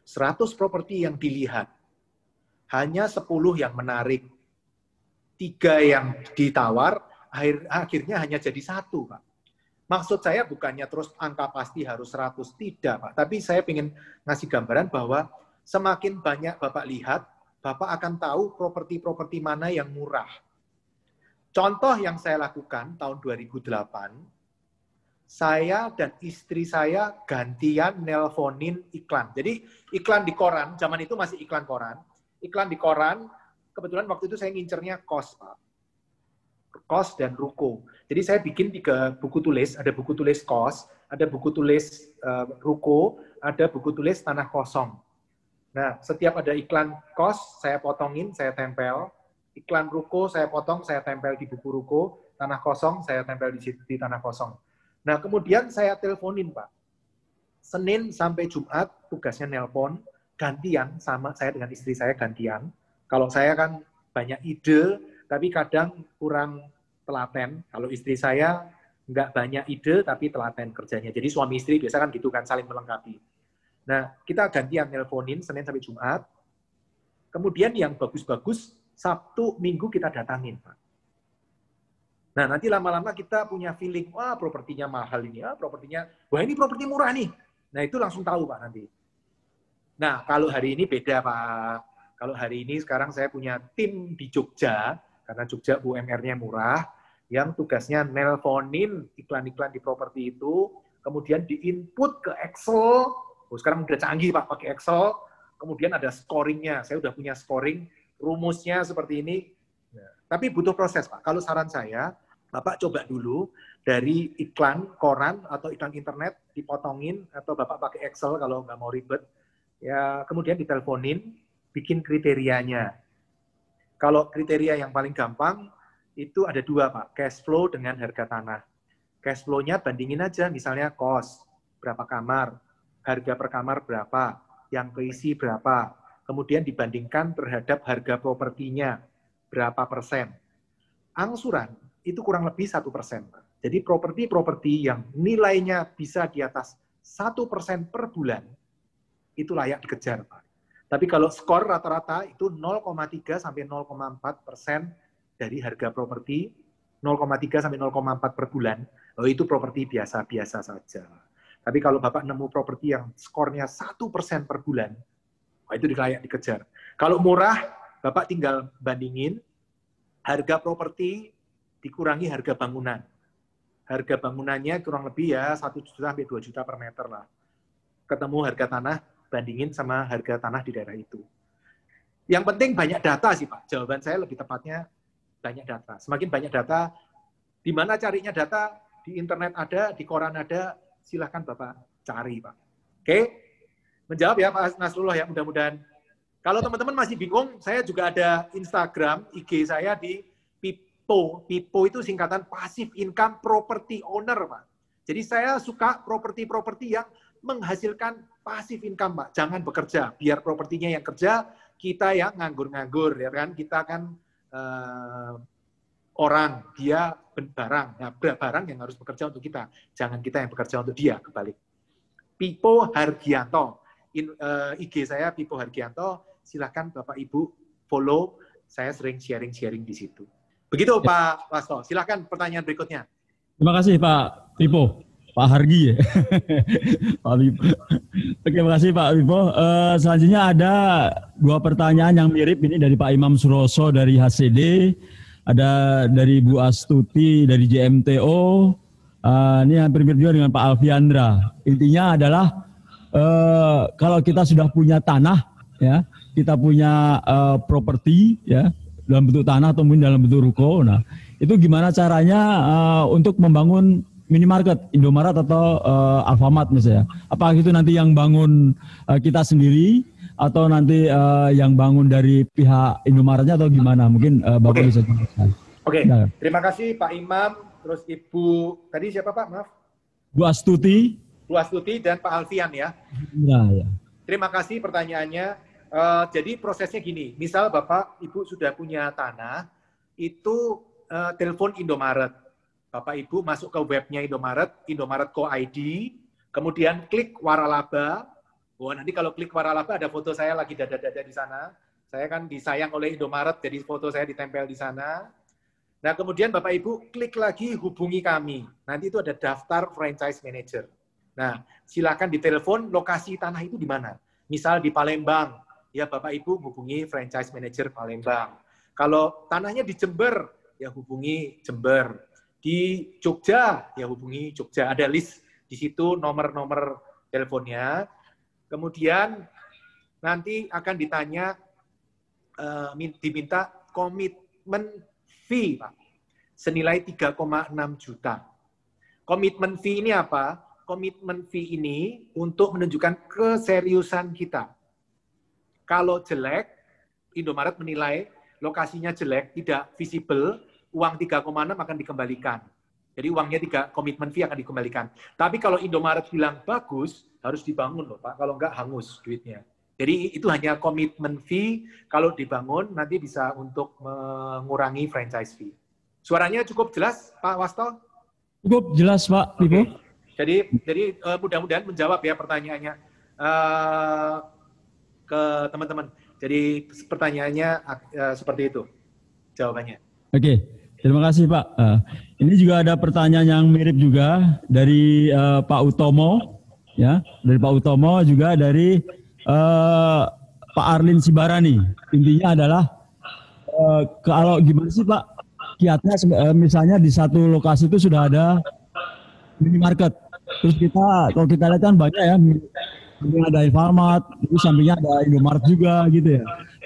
Speaker 2: 100 properti yang dilihat, hanya 10 yang menarik, 3 yang ditawar, akhirnya hanya jadi 1 Pak. Maksud saya bukannya terus angka pasti harus 100, tidak Pak. Tapi saya ingin ngasih gambaran bahwa semakin banyak Bapak lihat, Bapak akan tahu properti-properti mana yang murah. Contoh yang saya lakukan tahun 2008, saya dan istri saya gantian nelponin iklan. Jadi iklan di koran, zaman itu masih iklan koran. Iklan di koran, kebetulan waktu itu saya ngincernya kos, Pak. Kos dan ruko. Jadi saya bikin 3 buku tulis, ada buku tulis kos, ada buku tulis ruko, ada buku tulis tanah kosong. Nah, setiap ada iklan kos, saya potongin, saya tempel. Iklan ruko, saya potong, saya tempel di buku ruko. Tanah kosong, saya tempel di tanah kosong. Nah, kemudian saya teleponin, Pak. Senin sampai Jumat, tugasnya nelpon, gantian sama saya dengan istri saya gantian. Kalau saya kan banyak ide, tapi kadang kurang telaten. Kalau istri saya nggak banyak ide, tapi telaten kerjanya. Jadi suami istri biasa kan gitu kan, saling melengkapi. Nah, kita gantian nelponin Senin sampai Jumat. Kemudian yang bagus-bagus, Sabtu, Minggu kita datangin, Pak. Nah, nanti lama-lama kita punya feeling, wah propertinya mahal ini, propertinya, wah ini properti murah nih. Nah, itu langsung tahu, Pak, nanti. Nah, kalau hari ini beda, Pak. Kalau hari ini sekarang saya punya tim di Jogja, karena Jogja UMR-nya murah, yang tugasnya nelponin iklan-iklan di properti itu, kemudian di-input ke Excel. Sekarang udah canggih Pak, pakai Excel, kemudian ada scoring-nya. Saya udah punya scoring, rumusnya seperti ini. Tapi butuh proses Pak. Kalau saran saya, Bapak coba dulu dari iklan koran atau iklan internet, dipotongin, atau Bapak pakai Excel kalau nggak mau ribet. ya kemudian diteleponin, bikin kriterianya. Kalau kriteria yang paling gampang itu ada 2, Pak, cash flow dengan harga tanah. Cash flow-nya bandingin aja, misalnya kos, berapa kamar, harga per kamar berapa, yang keisi berapa, kemudian dibandingkan terhadap harga propertinya, berapa persen. Angsuran itu kurang lebih 1%. Jadi properti-properti yang nilainya bisa di atas 1% per bulan, itu layak dikejar, Pak. Tapi kalau skor rata-rata itu 0,3 sampai 0,4% dari harga properti, 0,3 sampai 0,4 per bulan, itu properti biasa-biasa saja. Tapi kalau Bapak nemu properti yang skornya 1% per bulan, itu layak dikejar. Kalau murah, Bapak tinggal bandingin harga properti dikurangi harga bangunan. Harga bangunannya kurang lebih ya 1 juta sampai 2 juta per meter lah. Ketemu harga tanah, bandingin sama harga tanah di daerah itu. Yang penting banyak data sih, Pak. Jawaban saya lebih tepatnya banyak data. Semakin banyak data, di mana carinya data? Di internet ada, di koran ada, silahkan Bapak cari, Pak. Oke? Menjawab ya, Pak Nasrullah ya, mudah-mudahan. Kalau teman-teman masih bingung, saya juga ada Instagram, IG saya di Pipo. Pipo itu singkatan Passive Income Property Owner, Pak. Jadi saya suka properti-properti yang menghasilkan passive income, Pak. Jangan bekerja, biar propertinya yang kerja, kita yang nganggur-nganggur, ya kan? Kita kan orang, dia barang. Nah, barang yang harus bekerja untuk kita. Jangan kita yang bekerja untuk dia, kebalik. Pipo Hargianto. IG saya Pipo Hargianto. Silahkan Bapak Ibu follow. Saya sering sharing-sharing di situ. Begitu Pak Wasto. Silahkan pertanyaan berikutnya.
Speaker 1: Terima kasih Pak Pipo. Pak Hargi ya. Pak Pipo. Oke, terima kasih Pak Pipo. Selanjutnya ada 2 pertanyaan yang mirip ini dari Pak Imam Suroso dari HCD, ada dari Bu Astuti dari JMTO. Ini hampir mirip juga dengan Pak Alfiandra. Intinya adalah kalau kita sudah punya tanah, ya, kita punya properti, ya, dalam bentuk tanah atau mungkin dalam bentuk ruko. Nah, itu gimana caranya untuk membangun minimarket, Indomaret atau Alfamart misalnya. Apakah itu nanti yang bangun kita sendiri atau nanti yang bangun dari pihak Indomaretnya atau gimana? Mungkin Bapak bisa jelaskan.
Speaker 2: Oke, terima kasih Pak Imam. Terus Ibu, tadi siapa Pak? Maaf.
Speaker 1: Bu Astuti.
Speaker 2: Bu Astuti dan Pak Alfian ya.
Speaker 1: Ya.
Speaker 2: Terima kasih pertanyaannya. Jadi prosesnya gini, misal Bapak Ibu sudah punya tanah, itu telepon Indomaret. Bapak Ibu masuk ke webnya Indomaret, Indomaret.co.id, kemudian klik waralaba. Wah, nanti kalau klik waralaba ada foto saya lagi dada-dada di sana. Saya kan disayang oleh Indomaret, jadi foto saya ditempel di sana. Nah, kemudian Bapak Ibu klik lagi hubungi kami. Nanti itu ada daftar franchise manager. Nah, silakan ditelepon lokasi tanah itu di mana. Misal di Palembang, ya Bapak Ibu hubungi franchise manager Palembang. Kalau tanahnya di Jember, ya hubungi Jember. Di Jogja, ya hubungi Jogja. Ada list di situ nomor-nomor teleponnya. Kemudian nanti akan ditanya, diminta komitmen fee, Pak. Senilai 3,6 juta. Komitmen fee ini apa? Komitmen fee ini untuk menunjukkan keseriusan kita. Kalau jelek, Indomaret menilai lokasinya jelek, tidak visible, uang 3,6 akan dikembalikan. Jadi uangnya komitmen fee akan dikembalikan. Tapi kalau Indomaret bilang bagus, harus dibangun loh Pak. Kalau enggak hangus duitnya. Jadi itu hanya komitmen fee. Kalau dibangun nanti bisa untuk mengurangi franchise fee. Suaranya cukup jelas Pak Wasto?
Speaker 1: Cukup jelas Pak Pipo.
Speaker 2: Okay. Jadi mudah-mudahan menjawab ya pertanyaannya ke teman-teman. Jadi pertanyaannya seperti itu jawabannya.
Speaker 1: Oke. Terima kasih Pak. Ini juga ada pertanyaan yang mirip juga dari Pak Utomo, ya, dari Pak Utomo juga dari Pak Arlin Sibarani. Intinya adalah kalau gimana sih Pak, kiatnya misalnya di satu lokasi itu sudah ada minimarket, terus kalau kita lihat kan banyak ya, ada Alfamart, terus sampingnya ada Indomaret juga gitu ya.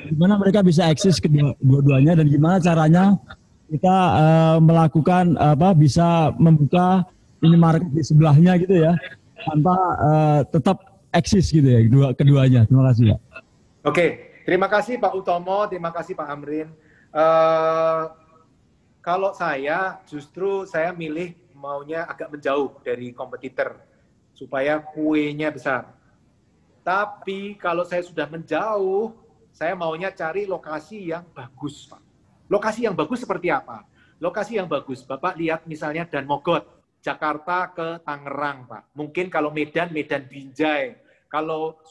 Speaker 1: Gimana mereka bisa akses kedua-duanya dan gimana caranya kita melakukan bisa membuka minimarket di sebelahnya gitu ya, tanpa tetap eksis gitu ya, keduanya. Terima kasih Pak.
Speaker 2: Oke, terima kasih Pak Utomo, terima kasih Pak Amrin. Kalau saya justru saya milih maunya agak menjauh dari kompetitor supaya kuenya besar. Tapi kalau saya sudah menjauh, saya maunya cari lokasi yang bagus, Pak. Lokasi yang bagus seperti apa? Lokasi yang bagus, Bapak lihat misalnya Dan Mogot, Jakarta ke Tangerang, Pak. Mungkin kalau Medan, Medan Binjai. Kalau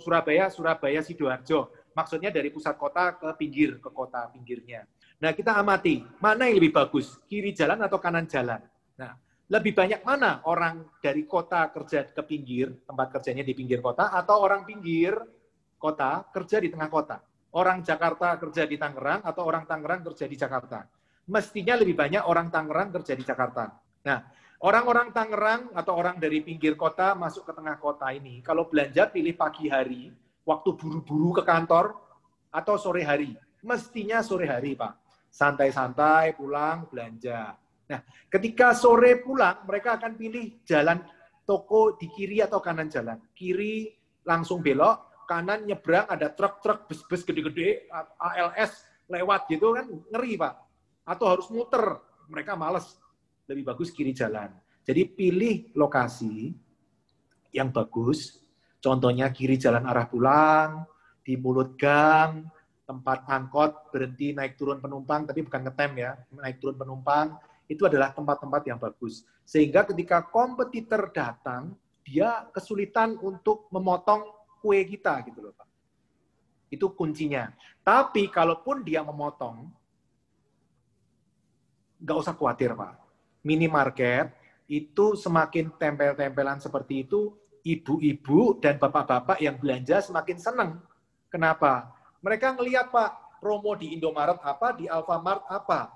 Speaker 2: Surabaya, Surabaya Sidoarjo. Maksudnya dari pusat kota ke pinggir, ke kota pinggirnya. Nah, kita amati, mana yang lebih bagus? Kiri jalan atau kanan jalan? Nah, lebih banyak mana orang dari kota kerja ke pinggir, tempat kerjanya di pinggir kota, atau orang pinggir kota kerja di tengah kota? Orang Jakarta kerja di Tangerang, atau orang Tangerang kerja di Jakarta? Mestinya lebih banyak orang Tangerang kerja di Jakarta. Nah, orang-orang Tangerang atau orang dari pinggir kota masuk ke tengah kota ini, kalau belanja pilih pagi hari, waktu buru-buru ke kantor, atau sore hari. Mestinya sore hari, Pak. Santai-santai, pulang, belanja. Nah, ketika sore pulang, mereka akan pilih jalan toko di kiri atau kanan jalan. Kiri langsung belok, kanan nyebrang, ada truk-truk, bus-bus gede-gede, ALS lewat gitu kan, ngeri Pak. Atau harus muter, mereka males. Lebih bagus kiri jalan. Jadi pilih lokasi yang bagus, contohnya kiri jalan arah pulang, di mulut gang, tempat angkot berhenti naik turun penumpang, tapi bukan ngetem ya, naik turun penumpang, itu adalah tempat-tempat yang bagus. Sehingga ketika kompetitor datang, dia kesulitan untuk memotong kue kita gitu loh Pak. Itu kuncinya. Tapi kalaupun dia memotong, nggak usah khawatir Pak. Minimarket itu semakin tempel-tempelan seperti itu, ibu-ibu dan bapak-bapak yang belanja semakin senang. Kenapa? Mereka ngelihat Pak, promo di Indomaret apa, di Alfamart apa.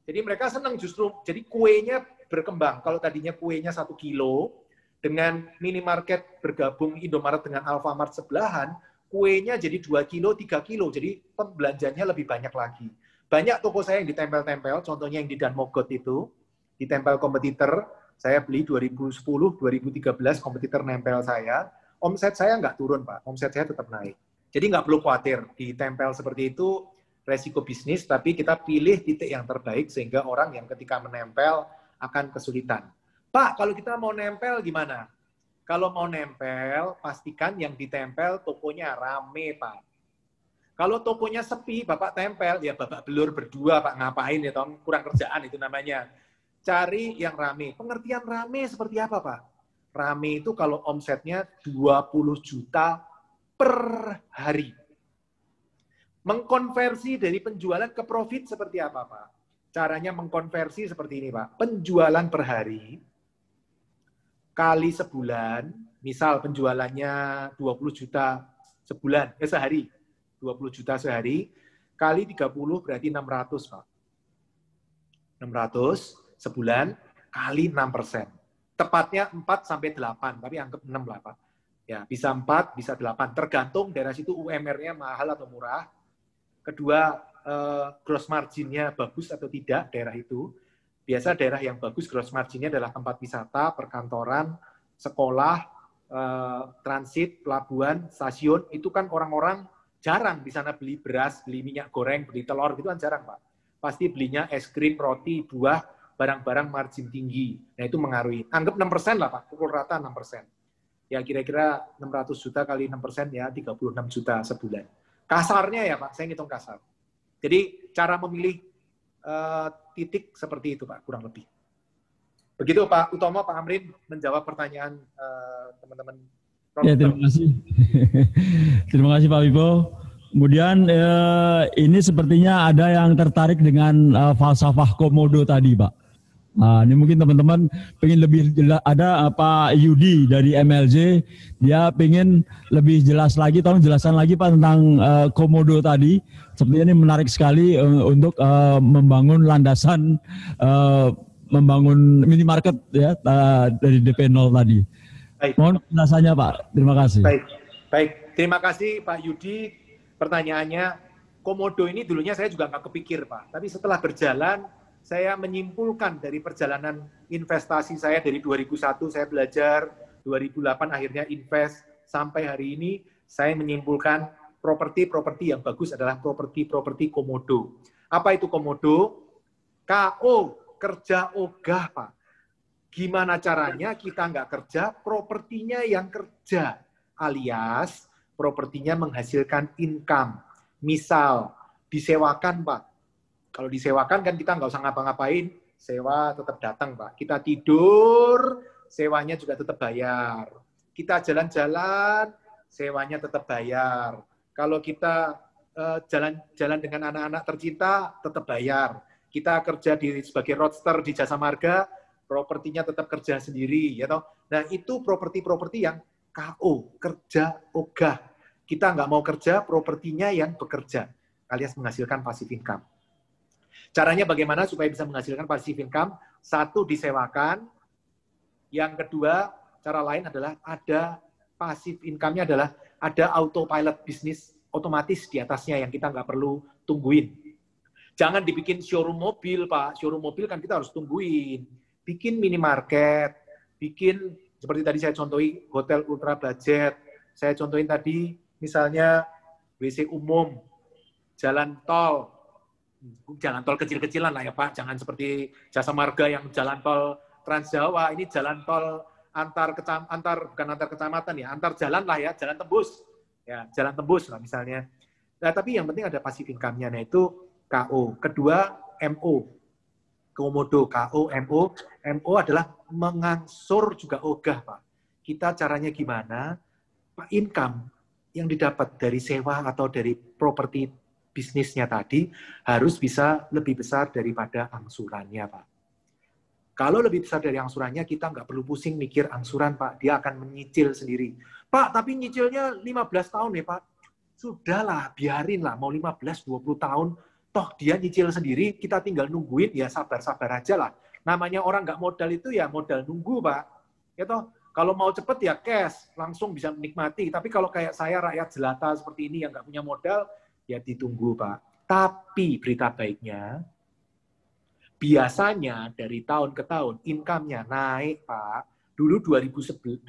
Speaker 2: Jadi mereka senang justru, jadi kuenya berkembang. Kalau tadinya kuenya 1 kilo, dengan minimarket bergabung Indomaret dengan Alfamart sebelahan, kuenya jadi 2 kilo, 3 kilo, jadi pembelanjanya lebih banyak lagi. Banyak toko saya yang ditempel-tempel, contohnya yang di Dan Mogot itu, ditempel kompetitor, saya beli 2010, 2013, kompetitor nempel saya, omset saya nggak turun Pak, omset saya tetap naik. Jadi nggak perlu khawatir, ditempel seperti itu, resiko bisnis, tapi kita pilih titik yang terbaik sehingga orang yang ketika menempel akan kesulitan. Pak, kalau kita mau nempel gimana? Kalau mau nempel, pastikan yang ditempel tokonya rame, Pak. Kalau tokonya sepi, Bapak tempel, ya Bapak belur berdua, Pak, ngapain ya, Tom? Kurang kerjaan itu namanya. Cari yang rame. Pengertian rame seperti apa, Pak? Rame itu kalau omsetnya 20 juta per hari. Mengkonversi dari penjualan ke profit seperti apa, Pak? Caranya mengkonversi seperti ini, Pak. Penjualan per hari, kali sebulan, misal penjualannya 20 juta sebulan, sehari. 20 juta sehari, kali 30 berarti 600, Pak. 600 sebulan, kali 6%. Tepatnya 4-8, tapi anggap 6 lah, Pak. Ya, bisa 4, bisa 8. Tergantung daerah situ UMR-nya mahal atau murah. Kedua, gross margin-nya bagus atau tidak daerah itu. Biasa daerah yang bagus gross margin-nya adalah tempat wisata, perkantoran, sekolah, transit, pelabuhan, stasiun. Itu kan orang-orang jarang di sana beli beras, beli minyak goreng, beli telur, gitu kan jarang, Pak. Pasti belinya es krim, roti, buah, barang-barang margin tinggi. Nah, itu mengaruhi. Anggap 6% lah, Pak. Pukul rata 6%. Ya kira-kira 600 juta kali 6% ya 36 juta sebulan. Kasarnya ya Pak, saya ngitung kasar. Jadi cara memilih titik seperti itu Pak, kurang lebih. Begitu Pak Utomo, Pak Amrin menjawab pertanyaan teman-teman.
Speaker 1: Ya, terima kasih. Terima kasih Pak Wibo. Kemudian ini sepertinya ada yang tertarik dengan falsafah komodo tadi Pak. Nah, ini mungkin teman-teman pengen lebih jelas, ada Pak Yudi dari MLJ, dia pengen lebih jelas lagi, tolong jelaskan lagi Pak tentang komodo tadi. Sepertinya ini menarik sekali untuk membangun landasan, membangun minimarket ya dari DP0 tadi.
Speaker 2: Baik.
Speaker 1: Mohon penjelasannya Pak, terima kasih.
Speaker 2: Baik. Terima kasih Pak Yudi. Pertanyaannya, komodo ini dulunya saya juga nggak kepikir Pak, tapi setelah berjalan, saya menyimpulkan dari perjalanan investasi saya dari 2001 saya belajar, 2008 akhirnya invest, sampai hari ini saya menyimpulkan properti yang bagus adalah properti komodo. Apa itu komodo? KO, kerja ogah, Pak. Gimana caranya kita nggak kerja, propertinya yang kerja. Alias, propertinya menghasilkan income. Misal, disewakan, Pak. Kalau disewakan kan kita nggak usah ngapa-ngapain, sewa tetap datang, Pak. Kita tidur, sewanya juga tetap bayar. Kita jalan-jalan, sewanya tetap bayar. Kalau kita jalan-jalan dengan anak-anak tercinta, tetap bayar. Kita kerja sebagai roadster di Jasa Marga, propertinya tetap kerja sendiri, ya toh. Nah, itu properti-properti yang KO, kerja ogah. Kita nggak mau kerja, propertinya yang bekerja, alias menghasilkan passive income. Caranya bagaimana supaya bisa menghasilkan passive income? Satu, disewakan. Yang kedua, cara lain adalah ada passive income-nya adalah ada autopilot bisnis otomatis di atasnya yang kita nggak perlu tungguin. Jangan dibikin showroom mobil, Pak. Showroom mobil kan kita harus tungguin. Bikin minimarket, bikin seperti tadi saya contohi hotel ultra budget. Saya contohin tadi misalnya WC umum, jalan tol kecil-kecilan lah ya Pak. Jangan seperti Jasa Marga yang jalan tol Trans Jawa. Ini jalan tol antar kecamatan ya, antar jalan lah ya, jalan tembus. Ya, jalan tembus lah misalnya. Nah, tapi yang penting ada passive income-nya, nah itu KO. Kedua, MO. Komodo, KO, MO. MO adalah mengangsur juga ogah, Pak. Kita caranya gimana? Pak, income yang didapat dari sewa atau dari properti bisnisnya tadi harus bisa lebih besar daripada angsurannya, Pak. Kalau lebih besar dari angsurannya, kita nggak perlu pusing mikir angsuran, Pak. Dia akan menyicil sendiri. Pak, tapi nyicilnya 15 tahun ya, Pak. Sudahlah, biarin lah. Mau 15-20 tahun, toh dia nyicil sendiri, kita tinggal nungguin, ya sabar-sabar aja lah. Namanya orang nggak modal itu ya modal nunggu, Pak. Ya toh, kalau mau cepet ya cash, langsung bisa menikmati. Tapi kalau kayak saya, rakyat jelata seperti ini yang nggak punya modal, ya ditunggu, Pak. Tapi berita baiknya, biasanya dari tahun ke tahun, income-nya naik, Pak. Dulu 2009,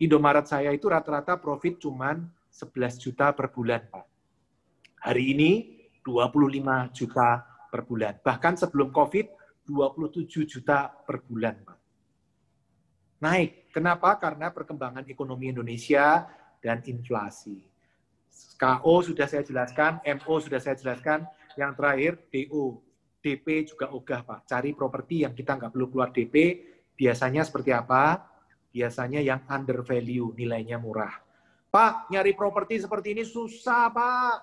Speaker 2: Indomaret saya itu rata-rata profit cuman 11 juta per bulan, Pak. Hari ini 25 juta per bulan. Bahkan sebelum COVID, 27 juta per bulan, Pak. Naik. Kenapa? Karena perkembangan ekonomi Indonesia dan inflasi. KO sudah saya jelaskan, MO sudah saya jelaskan, yang terakhir DO. DP juga ogah, Pak. Cari properti yang kita nggak perlu keluar DP, biasanya seperti apa? Biasanya yang under value, nilainya murah. Pak, nyari properti seperti ini susah, Pak.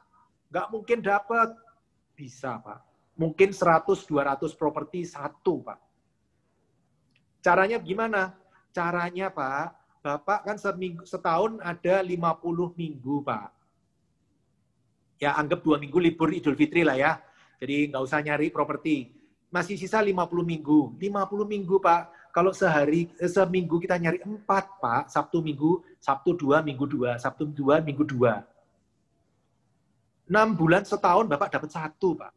Speaker 2: Nggak mungkin dapat. Bisa, Pak. Mungkin 100-200 properti satu, Pak. Caranya gimana? Caranya, Pak, Bapak kan setahun ada 50 minggu, Pak. Ya, anggap 2 minggu libur Idul Fitri lah ya. Jadi nggak usah nyari properti. Masih sisa 50 minggu. 50 minggu, Pak. Kalau seminggu kita nyari 4, Pak. Sabtu 2, Minggu 2. Sabtu 2, Minggu 2. 6 bulan setahun Bapak dapat 1, Pak.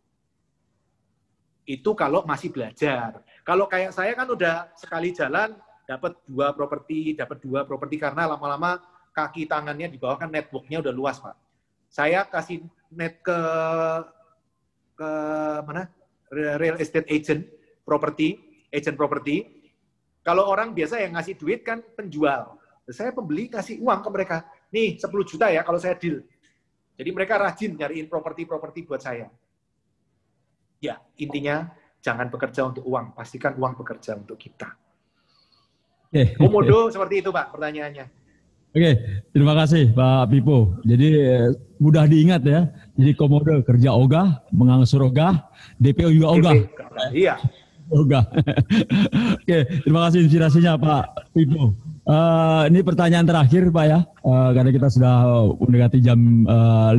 Speaker 2: Itu kalau masih belajar. Kalau kayak saya kan udah sekali jalan, dapat 2 properti karena lama-lama kaki tangannya di bawah kan network-nya udah luas, Pak. Saya kasih net ke mana? Real estate agent properti. Kalau orang biasa yang ngasih duit kan penjual. Saya pembeli kasih uang ke mereka. Nih 10 juta ya kalau saya deal. Jadi mereka rajin nyariin properti buat saya. Ya, intinya jangan bekerja untuk uang. Pastikan uang bekerja untuk kita. Komodo seperti itu, Pak, pertanyaannya.
Speaker 1: Oke, terima kasih Pak Pipo. Jadi mudah diingat ya. Jadi komodo kerja ogah, mengangsur ogah, DPO juga ogah.
Speaker 2: Iya.
Speaker 1: Ogah. Oke, terima kasih inspirasinya Pak Pipo. Ini pertanyaan terakhir Pak ya, karena kita sudah mendekati jam 5.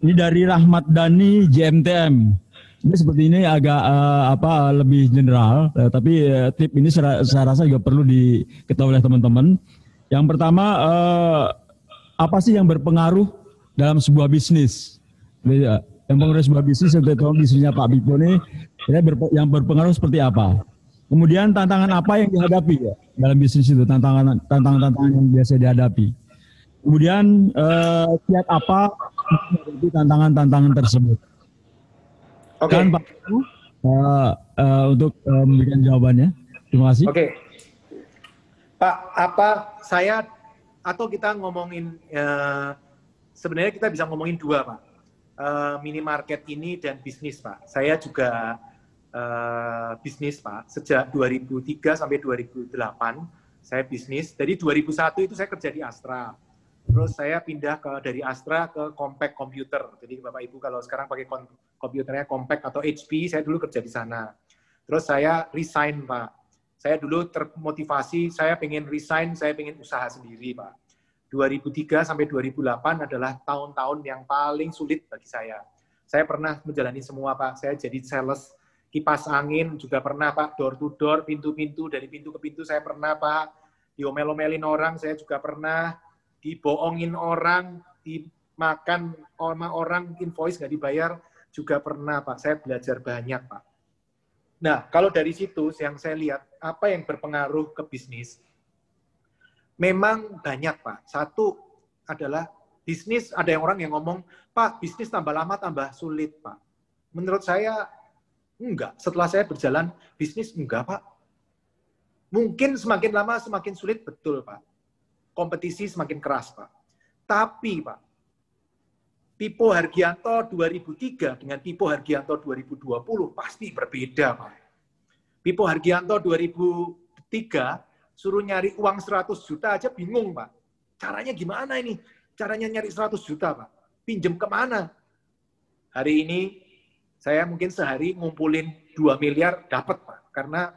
Speaker 1: Ini dari Rahmat Dhani JMTM. Ini seperti ini agak lebih general, tapi tip ini saya rasa juga perlu diketahui oleh teman-teman. Yang pertama, apa sih yang berpengaruh dalam sebuah bisnis? Yang pengaruh sebuah bisnis, yang bisnisnya Pak Pipo ini, yang berpengaruh seperti apa? Kemudian tantangan apa yang dihadapi ya dalam bisnis itu, tantangan yang biasa dihadapi. Kemudian kiat apa menghadapi tantangan-tantangan tersebut.
Speaker 2: Oke.
Speaker 1: Dan Pak Ibu, untuk memberikan jawabannya. Terima kasih.
Speaker 2: Oke. Pak, atau kita ngomongin, sebenarnya kita bisa ngomongin dua, Pak. Minimarket ini dan bisnis, Pak. Saya juga bisnis, Pak. Sejak 2003 sampai 2008, saya bisnis. Dari 2001 itu saya kerja di Astra. Terus saya pindah dari Astra ke Compaq Computer. Jadi Bapak Ibu kalau sekarang pakai komputernya Compaq atau HP, saya dulu kerja di sana. Terus saya resign, Pak. Saya dulu termotivasi, saya pengen resign, saya pengen usaha sendiri, Pak. 2003 sampai 2008 adalah tahun-tahun yang paling sulit bagi saya. Saya pernah menjalani semua, Pak. Saya jadi sales kipas angin, juga pernah, Pak, door to door, pintu-pintu, dari pintu ke pintu saya pernah, Pak. Diomel-omelin orang, saya juga pernah. Dibohongin orang, dimakan sama orang, invoice nggak dibayar, juga pernah, Pak. Saya belajar banyak, Pak. Nah, kalau dari situ yang saya lihat, apa yang berpengaruh ke bisnis, memang banyak, Pak. Satu adalah bisnis, ada yang orang yang ngomong, Pak, bisnis tambah lama tambah sulit, Pak. Menurut saya, enggak. Setelah saya berjalan, bisnis enggak, Pak. Mungkin semakin lama semakin sulit, betul, Pak. Kompetisi semakin keras, Pak. Tapi, Pak, Pipo Hargianto 2003 dengan Pipo Hargianto 2020 pasti berbeda, Pak. Pipo Hargianto 2003 suruh nyari uang 100 juta aja bingung, Pak. Caranya gimana ini? Caranya nyari 100 juta, Pak. Pinjem kemana? Hari ini saya mungkin sehari ngumpulin 2 miliar dapat, Pak. Karena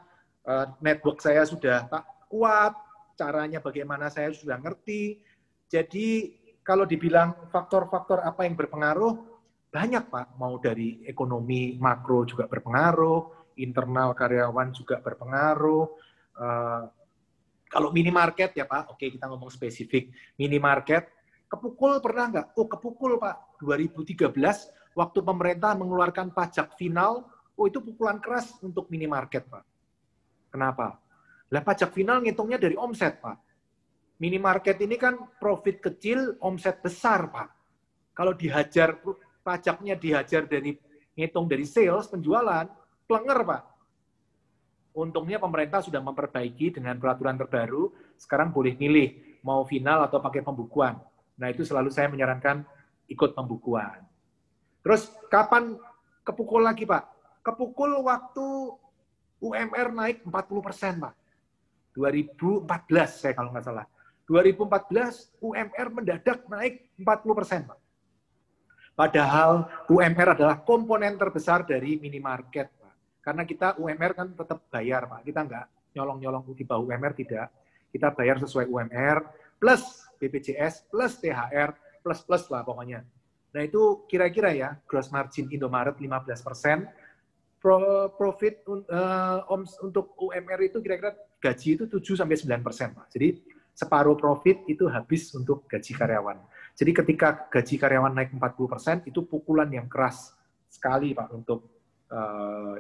Speaker 2: network saya sudah kuat, caranya bagaimana saya sudah ngerti. Jadi kalau dibilang faktor-faktor apa yang berpengaruh, banyak, Pak. Mau dari ekonomi makro juga berpengaruh, internal karyawan juga berpengaruh. Kalau minimarket ya, Pak, oke kita ngomong spesifik. Minimarket, kepukul pernah nggak? Oh, kepukul, Pak. 2013, waktu pemerintah mengeluarkan pajak final, itu pukulan keras untuk minimarket, Pak. Kenapa? Lah pajak final ngitungnya dari omset, Pak. Minimarket ini kan profit kecil, omset besar, Pak. Kalau dihajar, pajaknya dihajar ngitung dari sales, penjualan, plenger, Pak. Untungnya pemerintah sudah memperbaiki dengan peraturan terbaru, sekarang boleh milih, mau final atau pakai pembukuan. Nah, itu selalu saya menyarankan ikut pembukuan. Terus, kapan kepukul lagi, Pak? Kepukul waktu UMR naik 40%, Pak. 2014, saya kalau nggak salah. 2014 UMR mendadak naik 40%, Pak. Padahal UMR adalah komponen terbesar dari minimarket, Pak. Karena kita UMR kan tetap bayar, Pak. Kita nggak nyolong-nyolong di bawah UMR, tidak. Kita bayar sesuai UMR, plus BPJS, plus THR, plus lah pokoknya. Nah itu kira-kira ya, gross margin Indomaret 15%, profit untuk UMR itu kira-kira gaji itu 7-9%, Pak. Jadi separuh profit itu habis untuk gaji karyawan. Jadi ketika gaji karyawan naik 40%, itu pukulan yang keras sekali, Pak, untuk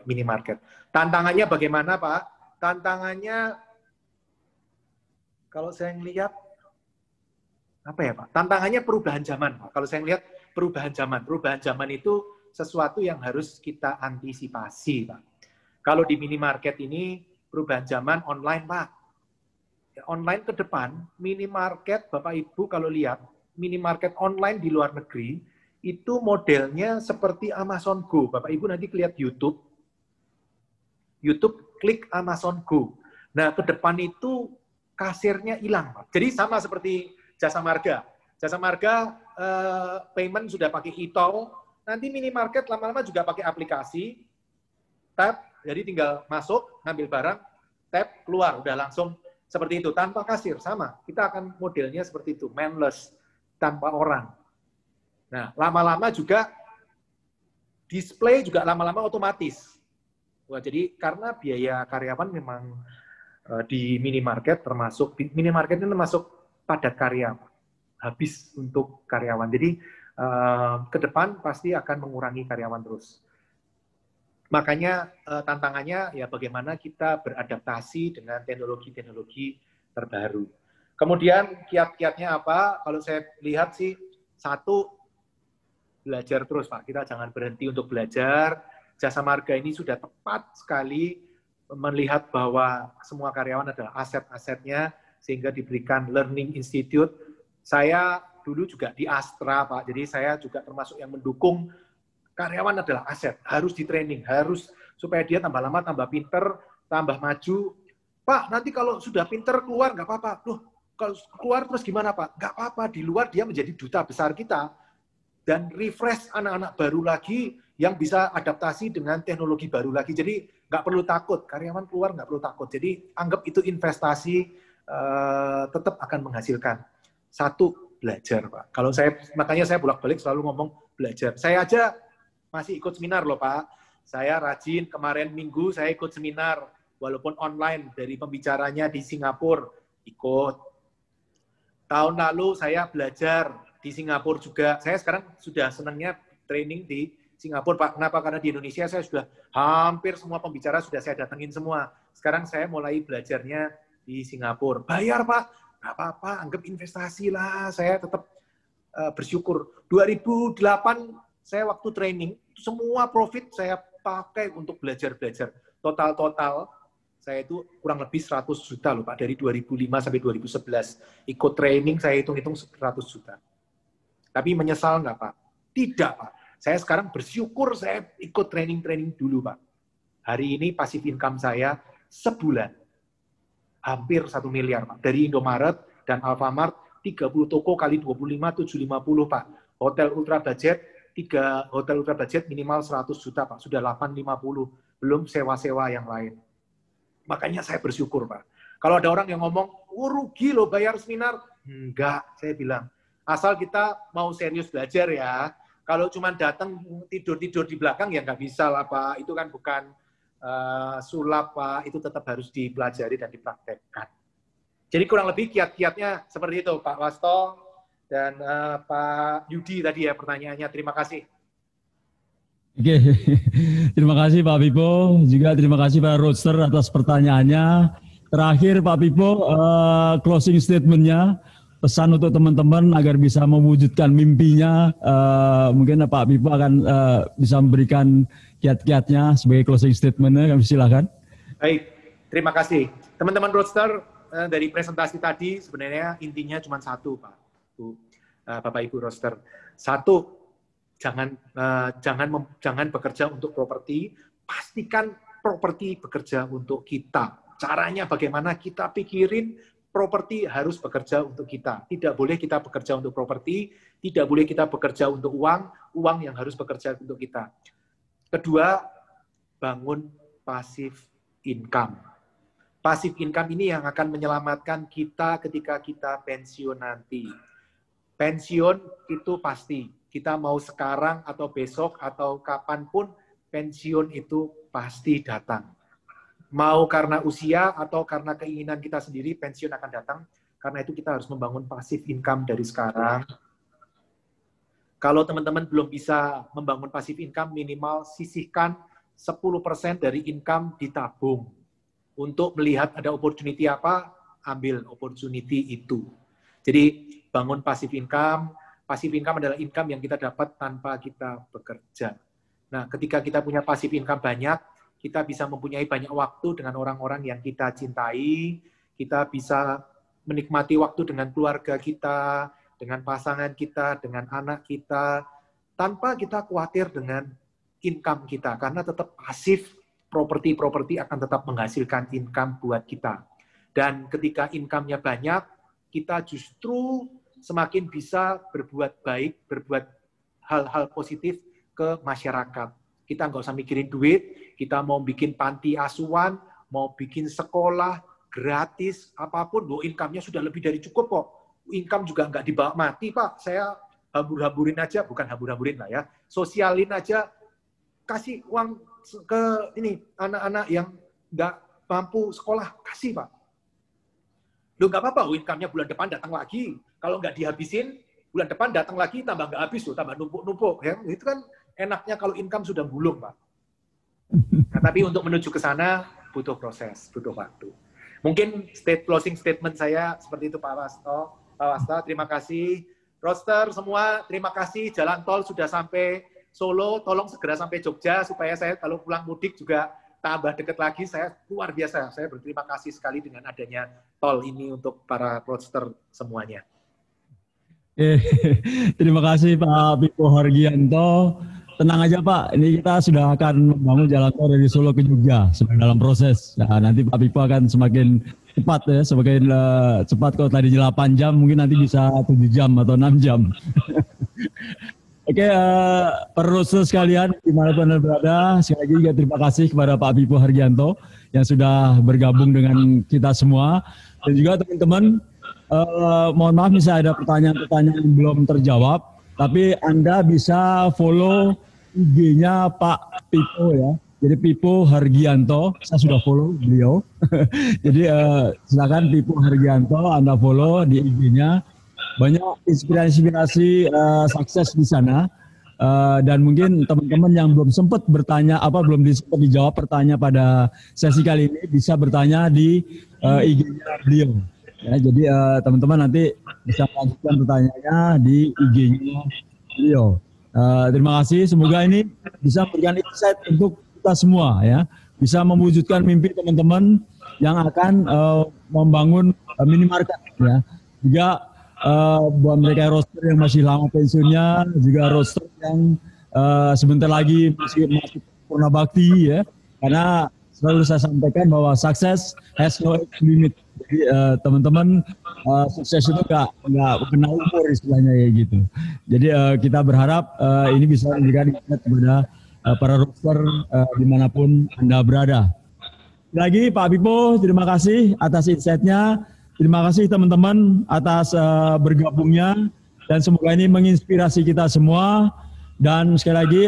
Speaker 2: minimarket. Tantangannya bagaimana, Pak? Tantangannya, kalau saya melihat, apa ya, Pak? Tantangannya perubahan zaman, Pak. Kalau saya melihat perubahan zaman itu sesuatu yang harus kita antisipasi, Pak. Kalau di minimarket ini, perubahan zaman online, Pak. Online ke depan, minimarket, Bapak Ibu kalau lihat, minimarket online di luar negeri, itu modelnya seperti Amazon Go. Bapak Ibu nanti lihat YouTube, klik Amazon Go. Nah, ke depan itu kasirnya hilang, Pak. Jadi sama seperti Jasa Marga. Jasa Marga payment sudah pakai e-tol, nanti minimarket lama-lama juga pakai aplikasi, tap, jadi tinggal masuk, ngambil barang, tap, keluar, udah langsung seperti itu, tanpa kasir, sama. Kita akan modelnya seperti itu, manless, tanpa orang. Nah, lama-lama juga, display juga lama-lama otomatis. Wah, jadi karena biaya karyawan memang di minimarket minimarket itu termasuk padat karya, habis untuk karyawan. Jadi, ke depan pasti akan mengurangi karyawan terus. Makanya tantangannya ya bagaimana kita beradaptasi dengan teknologi-teknologi terbaru. Kemudian kiat-kiatnya apa? Kalau saya lihat sih, satu, belajar terus Pak. Kita jangan berhenti untuk belajar. Jasa Marga ini sudah tepat sekali melihat bahwa semua karyawan adalah aset-asetnya, sehingga diberikan Learning Institute. Saya dulu juga di Astra Pak, jadi saya juga termasuk yang mendukung karyawan adalah aset, harus di training, harus supaya dia tambah lama, tambah pinter, tambah maju. Pak, nanti kalau sudah pinter keluar nggak apa-apa. Loh, kalau keluar terus gimana Pak? Nggak apa-apa, di luar dia menjadi duta besar kita. Dan refresh anak-anak baru lagi yang bisa adaptasi dengan teknologi baru lagi. Jadi nggak perlu takut, karyawan keluar nggak perlu takut. Jadi anggap itu investasi, tetap akan menghasilkan. Satu, belajar Pak. Kalau saya, makanya saya bolak-balik selalu ngomong belajar. Saya aja masih ikut seminar loh Pak. Saya rajin, kemarin Minggu saya ikut seminar, walaupun online, dari pembicaranya di Singapura, ikut. Tahun lalu saya belajar di Singapura juga. Saya sekarang sudah senangnya training di Singapura Pak. Kenapa? Karena di Indonesia saya sudah hampir semua pembicara sudah saya datengin semua. Sekarang saya mulai belajarnya di Singapura. Bayar Pak? Nggak apa-apa, anggap investasi lah. Saya tetap bersyukur. 2008 saya waktu training, semua profit saya pakai untuk belajar-belajar. Total saya itu kurang lebih 100 juta loh Pak, dari 2005 sampai 2011. Ikut training saya hitung-hitung 100 juta. Tapi menyesal nggak Pak? Tidak Pak. Saya sekarang bersyukur saya ikut training-training dulu Pak. Hari ini passive income saya sebulan hampir 1 miliar Pak. Dari Indomaret dan Alfamart, 30 toko kali 25, 750 Pak. Hotel ultra budget, 3 hotel ultra budget minimal 100 juta Pak, sudah 850, belum sewa-sewa yang lain. Makanya saya bersyukur Pak. Kalau ada orang yang ngomong, rugi loh bayar seminar. Enggak, saya bilang. Asal kita mau serius belajar ya. Kalau cuma datang tidur-tidur di belakang ya nggak bisa lah Pak. Itu kan bukan sulap Pak, itu tetap harus dipelajari dan dipraktekkan. Jadi kurang lebih kiat-kiatnya seperti itu Pak Wasto. Dan Pak Yudi tadi ya pertanyaannya, terima kasih.
Speaker 1: Oke, terima kasih Pak Pipo, juga terima kasih Pak Roadster atas pertanyaannya. Terakhir Pak Pipo, closing statement-nya, pesan untuk teman-teman agar bisa mewujudkan mimpinya, mungkin Pak Pipo akan bisa memberikan kiat-kiatnya sebagai closing statement-nya, kami silakan.
Speaker 2: Baik, terima kasih. Teman-teman Roadster, dari presentasi tadi sebenarnya intinya cuma satu Pak. Bapak Ibu Roster. Satu, jangan bekerja untuk properti, pastikan properti bekerja untuk kita. Caranya bagaimana? Kita pikirin properti harus bekerja untuk kita. Tidak boleh kita bekerja untuk properti, tidak boleh kita bekerja untuk uang yang harus bekerja untuk kita. Kedua, bangun passive income. Passive income ini yang akan menyelamatkan kita ketika kita pensiun nanti. Pensiun itu pasti, kita mau sekarang atau besok atau kapanpun, pensiun itu pasti datang. Mau karena usia atau karena keinginan kita sendiri, pensiun akan datang. Karena itu kita harus membangun passive income dari sekarang. Kalau teman-teman belum bisa membangun passive income, minimal sisihkan 10% dari income ditabung. Untuk melihat ada opportunity apa, ambil opportunity itu. Jadi, bangun passive income. Passive income adalah income yang kita dapat tanpa kita bekerja. Nah, ketika kita punya passive income banyak, kita bisa mempunyai banyak waktu dengan orang-orang yang kita cintai, kita bisa menikmati waktu dengan keluarga kita, dengan pasangan kita, dengan anak kita, tanpa kita khawatir dengan income kita, karena tetap pasif, properti akan tetap menghasilkan income buat kita. Dan ketika income-nya banyak, kita justru semakin bisa berbuat baik, berbuat hal-hal positif ke masyarakat. Kita nggak usah mikirin duit, kita mau bikin panti asuhan, mau bikin sekolah, gratis, apapun, income-nya sudah lebih dari cukup kok. Income juga nggak dibawa mati, Pak. Saya hambur-hamburin aja, bukan hambur-hamburin lah ya, sosialin aja, kasih uang ke ini anak-anak yang nggak mampu sekolah, kasih Pak. Loh nggak apa-apa, income-nya bulan depan datang lagi. Kalau nggak dihabisin, bulan depan datang lagi, tambah nggak habis, tambah numpuk-numpuk. Ya. Itu kan enaknya kalau income sudah gulung, Pak. Nah, tapi untuk menuju ke sana butuh proses, butuh waktu. Mungkin closing statement saya seperti itu Pak Wasta, terima kasih. Roster semua, terima kasih. Jalan tol sudah sampai Solo, tolong segera sampai Jogja supaya saya kalau pulang mudik juga tambah dekat lagi. Saya luar biasa, saya berterima kasih sekali dengan adanya tol ini untuk para roster semuanya.
Speaker 1: Terima kasih Pak Pipo Hargianto. Tenang aja Pak, ini kita sudah akan membangun jalan tol dari Solo ke Jogja sedang dalam proses. Nah, nanti Pak Pipo akan semakin cepat ya, semakin cepat. Kalau tadi 8 jam, mungkin nanti bisa 7 jam atau 6 jam. Oke, para roster sekalian, dimanapun Anda berada, sekali lagi juga terima kasih kepada Pak Pipo Hargianto yang sudah bergabung dengan kita semua. Dan juga teman-teman, mohon maaf misalnya ada pertanyaan-pertanyaan yang belum terjawab, tapi Anda bisa follow IG-nya Pak Pipo ya. Jadi Pipo Hargianto, saya sudah follow beliau. Jadi silakan Pipo Hargianto Anda follow di IG-nya. Banyak inspirasi sukses di sana. Dan mungkin teman-teman yang belum sempat bertanya, belum sempat dijawab pertanyaan pada sesi kali ini, bisa bertanya di IG-nya beliau. Ya, jadi teman-teman nanti bisa lanjutkan pertanyaannya di IG-nya beliau. Terima kasih. Semoga ini bisa memberikan insight untuk kita semua ya, bisa mewujudkan mimpi teman-teman yang akan membangun minimarket ya. Juga buat mereka roster yang masih lama pensiunnya, juga roster yang sebentar lagi masih purna bakti ya. Karena selalu saya sampaikan bahwa sukses has no limit. Jadi teman-teman sukses itu nggak kenal umur istilahnya ya gitu. Jadi kita berharap ini bisa memberikan insight kepada para roster dimanapun Anda berada. Lagi Pak Pipo, terima kasih atas insight-nya. Terima kasih teman-teman atas bergabungnya dan semoga ini menginspirasi kita semua. Dan sekali lagi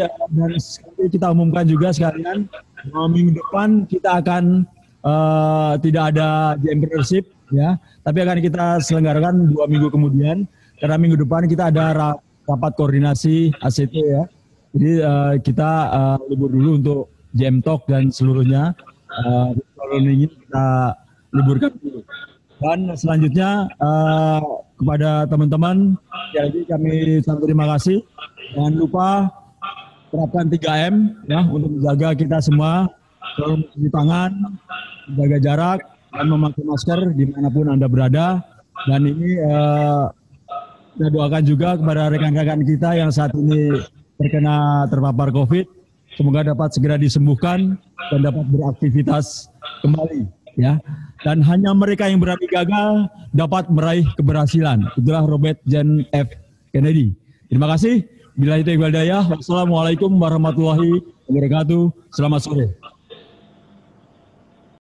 Speaker 1: kita umumkan juga sekalian minggu depan kita akan tidak ada Entrepreneurship ya, tapi akan kita selenggarakan 2 minggu kemudian karena minggu depan kita ada rapat koordinasi ACT ya. Jadi kita libur dulu untuk JM Talk dan seluruhnya. Kalau ini kita liburkan dulu. Dan selanjutnya kepada teman-teman, jadi kami sangat terima kasih. Jangan lupa terapkan 3M ya untuk menjaga kita semua, selalu mencuci tangan, menjaga jarak, dan memakai masker dimanapun Anda berada. Dan ini kita doakan juga kepada rekan-rekan kita yang saat ini terpapar COVID, semoga dapat segera disembuhkan dan dapat beraktivitas kembali ya. Dan hanya mereka yang berani gagal dapat meraih keberhasilan. Itulah Robert John F. Kennedy. Terima kasih. Billahi taufiq wal hidayah. Wassalamualaikum warahmatullahi wabarakatuh. Selamat sore.